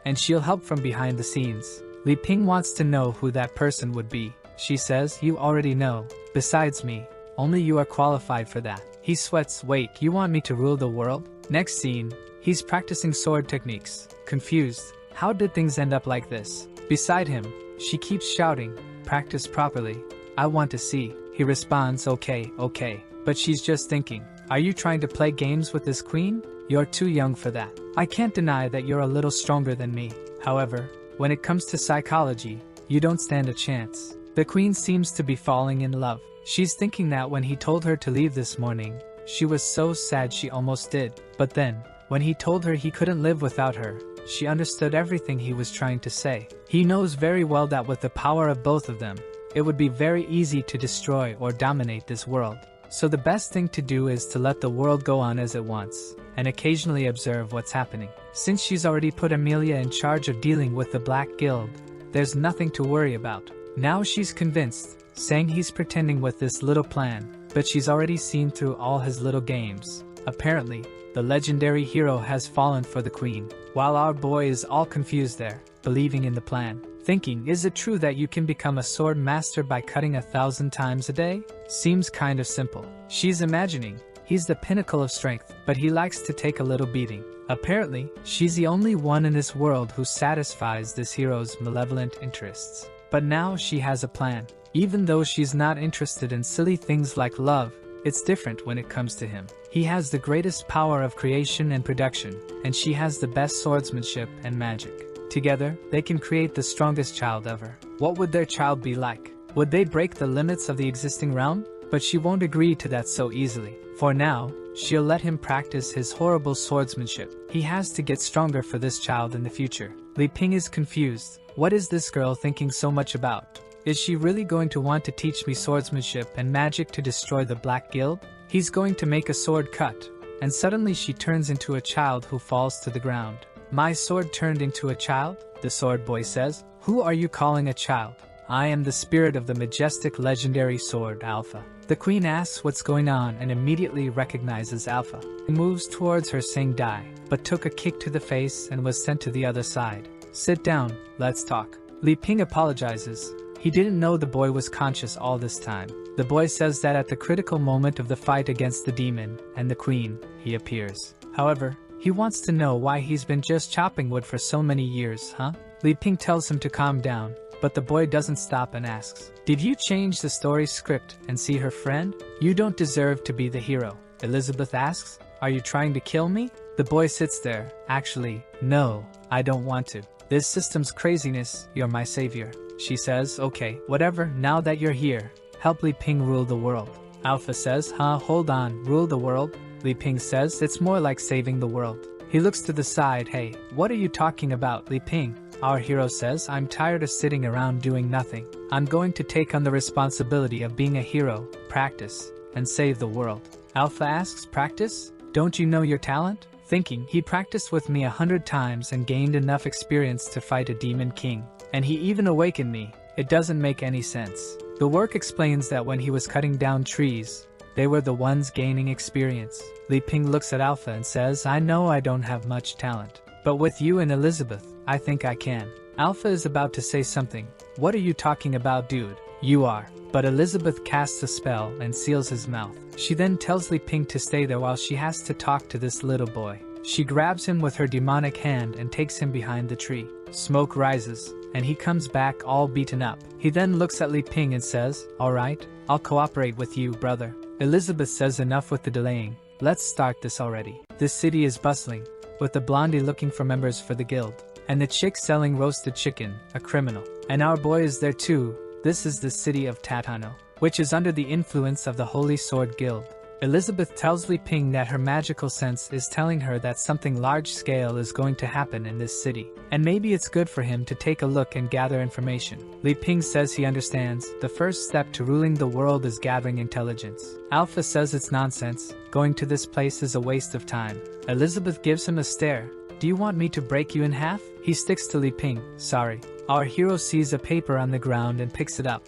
and she'll help from behind the scenes. Li Ping wants to know who that person would be. She says, "You already know. Besides me, only you are qualified for that." He sweats. "Wait, you want me to rule the world?" Next scene, he's practicing sword techniques. Confused, how did things end up like this? Beside him, she keeps shouting, "Practice properly. I want to see." He responds, okay. But she's just thinking, "Are you trying to play games with this queen? You're too young for that. I can't deny that you're a little stronger than me. However, when it comes to psychology, you don't stand a chance." The queen seems to be falling in love. She's thinking that when he told her to leave this morning, she was so sad she almost did. But then, when he told her he couldn't live without her, she understood everything he was trying to say. He knows very well that with the power of both of them, it would be very easy to destroy or dominate this world. So the best thing to do is to let the world go on as it wants, and occasionally observe what's happening. Since she's already put Amelia in charge of dealing with the Black Guild, there's nothing to worry about. Now she's convinced, saying he's pretending with this little plan, but she's already seen through all his little games. Apparently, the legendary hero has fallen for the queen, while our boy is all confused there, believing in the plan. Thinking, is it true that you can become a sword master by cutting 1,000 times a day? Seems kind of simple. She's imagining, he's the pinnacle of strength, but he likes to take a little beating. Apparently, she's the only one in this world who satisfies this hero's malevolent interests. But now she has a plan. Even though she's not interested in silly things like love, it's different when it comes to him. He has the greatest power of creation and production, and she has the best swordsmanship and magic. Together, they can create the strongest child ever. What would their child be like? Would they break the limits of the existing realm? But she won't agree to that so easily. For now, she'll let him practice his horrible swordsmanship. He has to get stronger for this child in the future. Li Ping is confused. What is this girl thinking so much about? Is she really going to want to teach me swordsmanship and magic to destroy the Black Guild? He's going to make a sword cut, and suddenly she turns into a child who falls to the ground. My sword turned into a child? The sword boy says. Who are you calling a child? I am the spirit of the majestic legendary sword, Alpha. The queen asks what's going on and immediately recognizes Alpha. He moves towards her saying die, but took a kick to the face and was sent to the other side. Sit down, let's talk. Li Ping apologizes. He didn't know the boy was conscious all this time. The boy says that at the critical moment of the fight against the demon and the queen, he appears. However, he wants to know why he's been just chopping wood for so many years, huh? Li Ping tells him to calm down, but the boy doesn't stop and asks, did you change the story script and see her friend? You don't deserve to be the hero. Elizabeth asks, are you trying to kill me? The boy sits there. Actually, no, I don't want to. This system's craziness, you're my savior. She says, okay, whatever, now that you're here, help Li Ping rule the world. Alpha says, hold on, rule the world? Li Ping says, it's more like saving the world. He looks to the side, hey, what are you talking about, Li Ping? Our hero says, I'm tired of sitting around doing nothing. I'm going to take on the responsibility of being a hero, practice, and save the world. Alpha asks, practice? Don't you know your talent? Thinking, he practiced with me 100 times and gained enough experience to fight a demon king. And he even awakened me. It doesn't make any sense. The work explains that when he was cutting down trees, they were the ones gaining experience. Li Ping looks at Alpha and says, I know I don't have much talent, but with you and Elizabeth, I think I can. Alpha is about to say something. What are you talking about, dude? You are. But Elizabeth casts a spell and seals his mouth. She then tells Li Ping to stay there while she has to talk to this little boy. She grabs him with her demonic hand and takes him behind the tree. Smoke rises, and he comes back all beaten up. He then looks at Li Ping and says, alright, I'll cooperate with you, brother. Elizabeth says enough with the delaying. Let's start this already. This city is bustling, with the blondie looking for members for the guild, and the chick selling roasted chicken, a criminal. And our boy is there too. This is the city of Tatano, which is under the influence of the Holy Sword Guild. Elizabeth tells Li Ping that her magical sense is telling her that something large-scale is going to happen in this city, and maybe it's good for him to take a look and gather information. Li Ping says he understands. The first step to ruling the world is gathering intelligence. Alpha says it's nonsense. Going to this place is a waste of time. Elizabeth gives him a stare. Do you want me to break you in half? He sticks to Li Ping. Sorry. Our hero sees a paper on the ground and picks it up.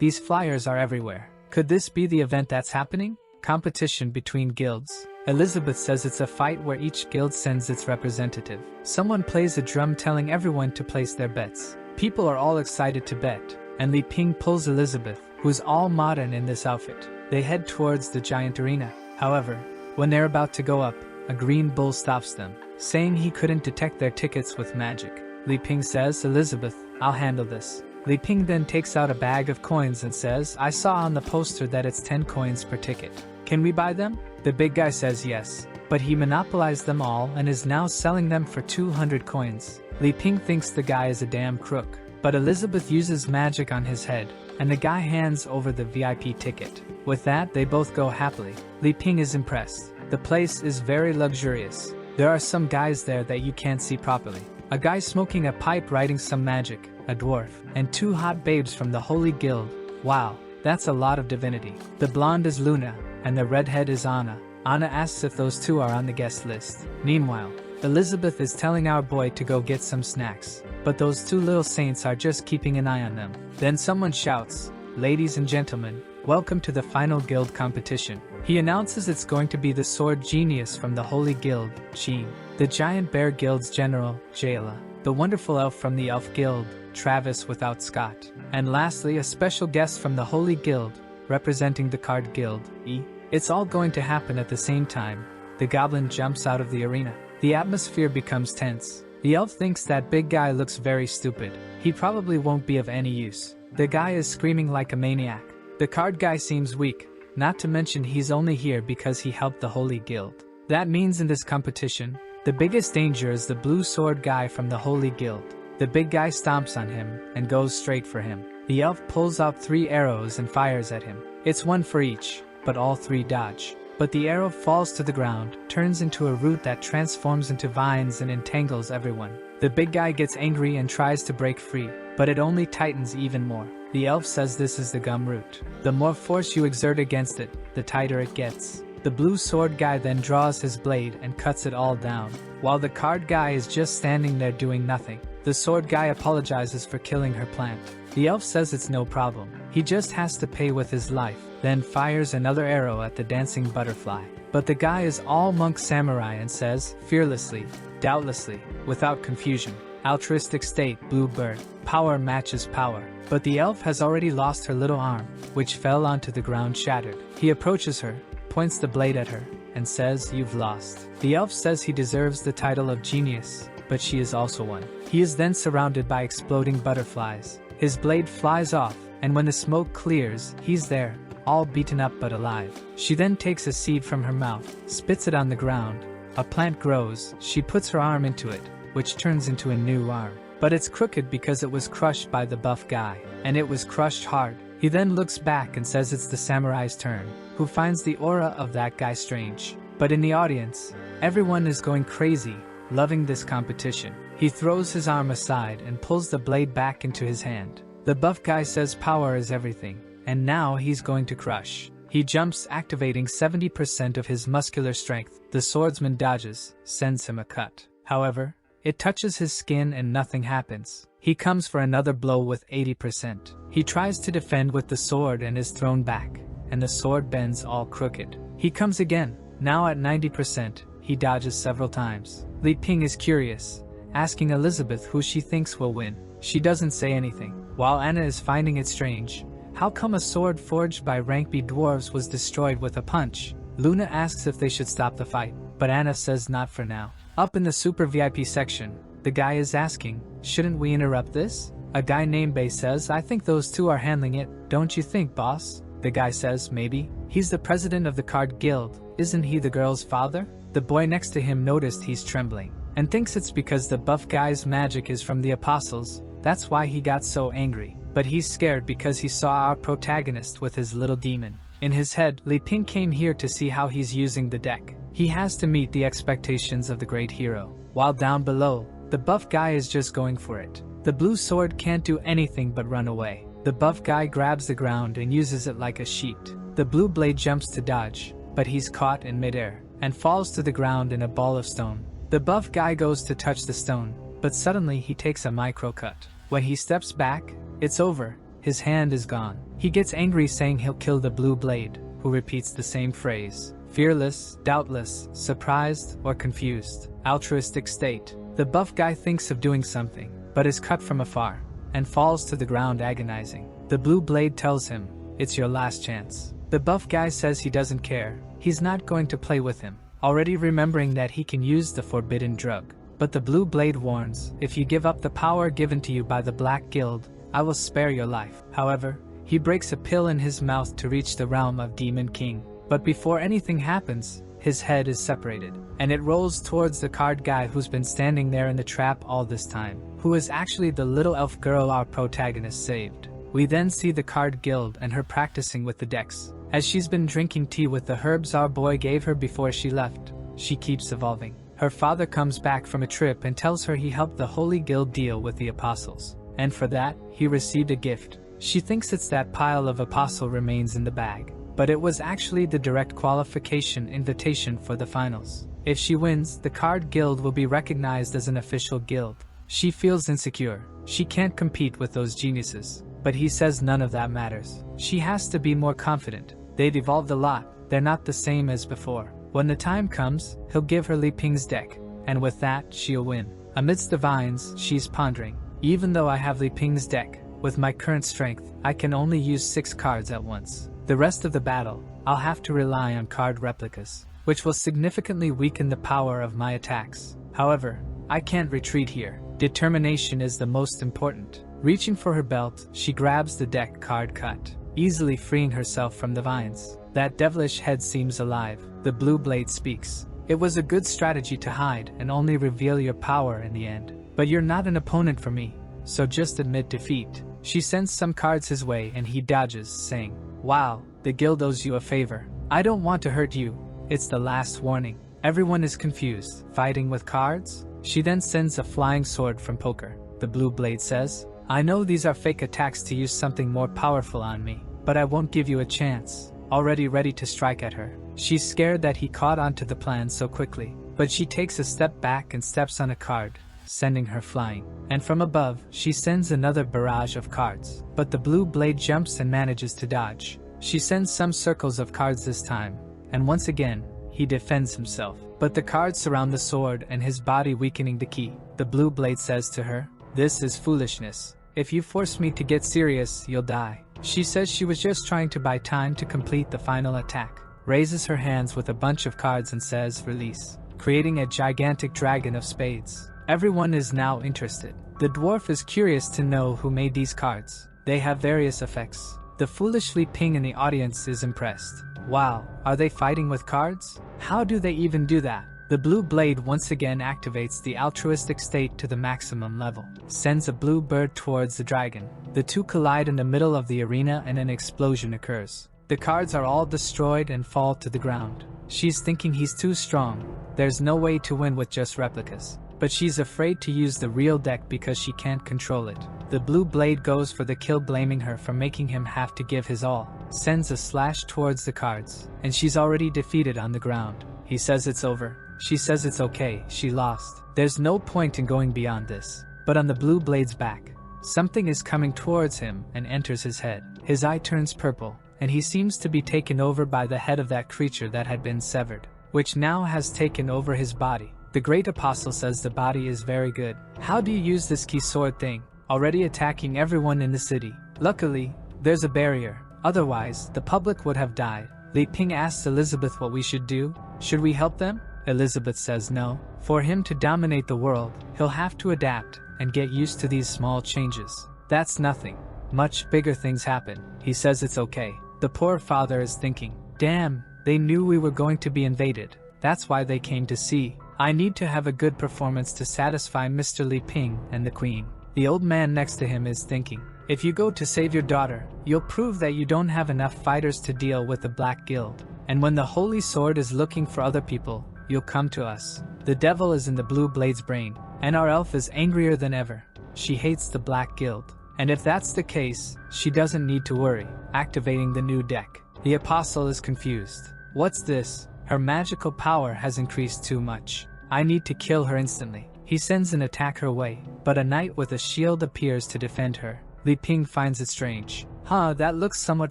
These flyers are everywhere. Could this be the event that's happening? Competition between guilds. Elizabeth says it's a fight where each guild sends its representative. Someone plays a drum telling everyone to place their bets. People are all excited to bet, and Li Ping pulls Elizabeth, who's all modern in this outfit. They head towards the giant arena. However, when they're about to go up, a green bull stops them, saying he couldn't detect their tickets with magic. Li Ping says, Elizabeth, I'll handle this. Li Ping then takes out a bag of coins and says, I saw on the poster that it's 10 coins per ticket. Can we buy them? The big guy says yes, but he monopolized them all and is now selling them for 200 coins. Li Ping thinks the guy is a damn crook. but Elizabeth uses magic on his head, and the guy hands over the VIP ticket. With that, they both go happily. Li Ping is impressed. The place is very luxurious. There are some guys there that you can't see properly. A guy smoking a pipe writing some magic, a dwarf, and 2 hot babes from the Holy Guild. Wow, that's a lot of divinity. The blonde is Luna, and the redhead is Anna. Anna asks if those 2 are on the guest list. Meanwhile, Elizabeth is telling our boy to go get some snacks, but those 2 little saints are just keeping an eye on them. Then someone shouts, "Ladies and gentlemen, welcome to the final guild competition." He announces it's going to be the sword genius from the Holy Guild, Jean, the giant bear guild's general, Yahello, the wonderful elf from the elf guild, Travis without Scott, and lastly a special guest from the Holy Guild, representing the card guild, E. It's all going to happen at the same time. The goblin jumps out of the arena. The atmosphere becomes tense. The elf thinks that big guy looks very stupid. He probably won't be of any use. The guy is screaming like a maniac. The card guy seems weak, not to mention he's only here because he helped the Holy Guild. That means in this competition, the biggest danger is the blue sword guy from the Holy Guild. The big guy stomps on him and goes straight for him. The elf pulls out 3 arrows and fires at him. It's 1 for each, but all 3 dodge. But the arrow falls to the ground, turns into a root that transforms into vines and entangles everyone. The big guy gets angry and tries to break free, but it only tightens even more. The elf says this is the gum root. The more force you exert against it, the tighter it gets. The blue sword guy then draws his blade and cuts it all down, while the card guy is just standing there doing nothing. The sword guy apologizes for killing her plant. The elf says it's no problem. He just has to pay with his life, then fires another arrow at the dancing butterfly. But the guy is all monk samurai and says, fearlessly, doubtlessly, without confusion, altruistic state, blue bird, power matches power. But the elf has already lost her little arm, which fell onto the ground shattered. He approaches her, points the blade at her, and says, "You've lost." The elf says he deserves the title of genius, but she is also one. He is then surrounded by exploding butterflies. His blade flies off, and when the smoke clears, he's there, all beaten up but alive. She then takes a seed from her mouth, spits it on the ground. A plant grows, she puts her arm into it, which turns into a new arm. But it's crooked because it was crushed by the buff guy, and it was crushed hard. He then looks back and says it's the samurai's turn, who finds the aura of that guy strange. But in the audience, everyone is going crazy, loving this competition. He throws his arm aside and pulls the blade back into his hand. The buff guy says power is everything, and now he's going to crush. He jumps, activating 70% of his muscular strength. The swordsman dodges, sends him a cut. However, it touches his skin and nothing happens. He comes for another blow with 80%. He tries to defend with the sword and is thrown back, and the sword bends all crooked. He comes again, now at 90%, he dodges several times. Li Ping is curious, asking Elizabeth who she thinks will win. She doesn't say anything, while Anna is finding it strange. How come a sword forged by rank B dwarves was destroyed with a punch? Luna asks if they should stop the fight, but Anna says not for now. Up in the super VIP section, the guy is asking, shouldn't we interrupt this? A guy named Bay says, I think those 2 are handling it, don't you think, boss? The guy says, maybe. He's the president of the card guild, isn't he the girl's father? The boy next to him noticed he's trembling, and thinks it's because the buff guy's magic is from the apostles, that's why he got so angry. But he's scared because he saw our protagonist with his little demon. In his head, Li Ping came here to see how he's using the deck. He has to meet the expectations of the great hero. While down below, the buff guy is just going for it. The blue sword can't do anything but run away. The buff guy grabs the ground and uses it like a sheet. The blue blade jumps to dodge, but he's caught in midair, and falls to the ground in a ball of stone. The buff guy goes to touch the stone, but suddenly he takes a micro cut. When he steps back, it's over, his hand is gone. He gets angry saying he'll kill the blue blade, who repeats the same phrase. Fearless, doubtless, surprised, or confused. Altruistic state. The buff guy thinks of doing something, but is cut from afar, and falls to the ground agonizing. The blue blade tells him, it's your last chance. The buff guy says he doesn't care, he's not going to play with him, already remembering that he can use the forbidden drug. But the blue blade warns, if you give up the power given to you by the Black Guild, I will spare your life. However, he breaks a pill in his mouth to reach the realm of Demon King. But before anything happens, his head is separated, and it rolls towards the card guy who's been standing there in the trap all this time, who is actually the little elf girl our protagonist saved. We then see the card guild and her practicing with the decks. As she's been drinking tea with the herbs our boy gave her before she left, she keeps evolving. Her father comes back from a trip and tells her he helped the Holy Guild deal with the apostles, and for that, he received a gift. She thinks it's that pile of apostle remains in the bag, but it was actually the direct qualification invitation for the finals. If she wins, the card guild will be recognized as an official guild. She feels insecure. She can't compete with those geniuses, but he says none of that matters. She has to be more confident. They've evolved a lot. They're not the same as before. When the time comes, he'll give her Li Ping's deck, and with that, she'll win. Amidst the vines, she's pondering. Even though I have Li Ping's deck, with my current strength, I can only use 6 cards at once. The rest of the battle, I'll have to rely on card replicas, which will significantly weaken the power of my attacks. However, I can't retreat here. Determination is the most important. Reaching for her belt, she grabs the deck card cut, easily freeing herself from the vines. That devilish head seems alive. The blue blade speaks. It was a good strategy to hide and only reveal your power in the end. But you're not an opponent for me, so just admit defeat. She sends some cards his way and he dodges, saying, "Wow, the guild owes you a favor. I don't want to hurt you. It's the last warning." Everyone is confused. Fighting with cards? She then sends a flying sword from poker. The blue blade says, "I know these are fake attacks to use something more powerful on me, but I won't give you a chance." Already ready to strike at her. She's scared that he caught on to the plan so quickly, but she takes a step back and steps on a card, sending her flying. And from above, she sends another barrage of cards, but the blue blade jumps and manages to dodge. She sends some circles of cards this time, and once again, he defends himself. But the cards surround the sword and his body weakening the key. The blue blade says to her, "This is foolishness. If you force me to get serious, you'll die." She says she was just trying to buy time to complete the final attack, raises her hands with a bunch of cards and says, "Release," creating a gigantic dragon of spades. Everyone is now interested. The dwarf is curious to know who made these cards. They have various effects. The foolish Li Ping in the audience is impressed. Wow, are they fighting with cards? How do they even do that? The blue blade once again activates the altruistic state to the maximum level, sends a blue bird towards the dragon. The two collide in the middle of the arena and an explosion occurs. The cards are all destroyed and fall to the ground. She's thinking he's too strong. There's no way to win with just replicas. But she's afraid to use the real deck because she can't control it. The blue blade goes for the kill, blaming her for making him have to give his all. Sends a slash towards the cards, and she's already defeated on the ground. He says it's over. She says it's okay, she lost. There's no point in going beyond this. But on the blue blade's back, something is coming towards him and enters his head. His eye turns purple, and he seems to be taken over by the head of that creature that had been severed, which now has taken over his body. The great apostle says the body is very good. How do you use this key sword thing? Already attacking everyone in the city. Luckily, there's a barrier. Otherwise, the public would have died. Li Ping asks Elizabeth what we should do. Should we help them? Elizabeth says no. For him to dominate the world, he'll have to adapt and get used to these small changes. That's nothing. Much bigger things happen. He says it's okay. The poor father is thinking, damn, they knew we were going to be invaded. That's why they came to see. I need to have a good performance to satisfy Mr. Li Ping and the queen. The old man next to him is thinking, if you go to save your daughter, you'll prove that you don't have enough fighters to deal with the Black Guild. And when the Holy Sword is looking for other people, you'll come to us. The devil is in the blue blade's brain, and our elf is angrier than ever. She hates the Black Guild. And if that's the case, she doesn't need to worry. Activating the new deck. The apostle is confused. What's this? Her magical power has increased too much. I need to kill her instantly. He sends an attack her way, but a knight with a shield appears to defend her. Li Ping finds it strange. That looks somewhat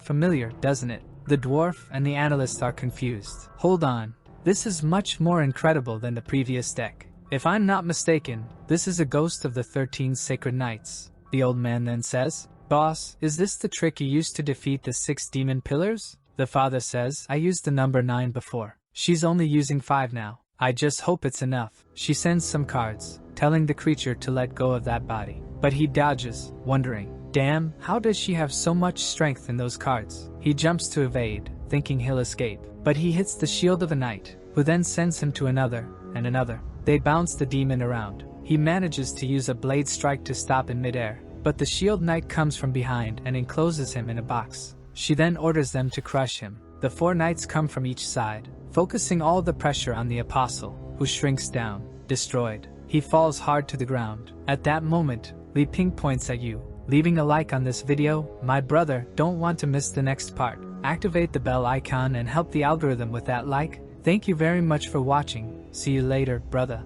familiar, doesn't it? The dwarf and the analyst are confused. Hold on. This is much more incredible than the previous deck. If I'm not mistaken, this is a ghost of the 13 sacred knights. The old man then says, Boss, is this the trick you used to defeat the 6 demon pillars? The father says, I used the number 9 before. She's only using 5 now. I just hope it's enough. She sends some cards, telling the creature to let go of that body. But he dodges, wondering, damn, how does she have so much strength in those cards? He jumps to evade, thinking he'll escape. But he hits the shield of a knight, who then sends him to another, and another. They bounce the demon around. He manages to use a blade strike to stop in midair, but the shield knight comes from behind and encloses him in a box. She then orders them to crush him. The 4 knights come from each side, focusing all the pressure on the apostle, who shrinks down, destroyed. He falls hard to the ground. At that moment, Li Ping points at you. Leaving a like on this video, my brother, don't want to miss the next part. Activate the bell icon and help the algorithm with that like. Thank you very much for watching. See you later, brother.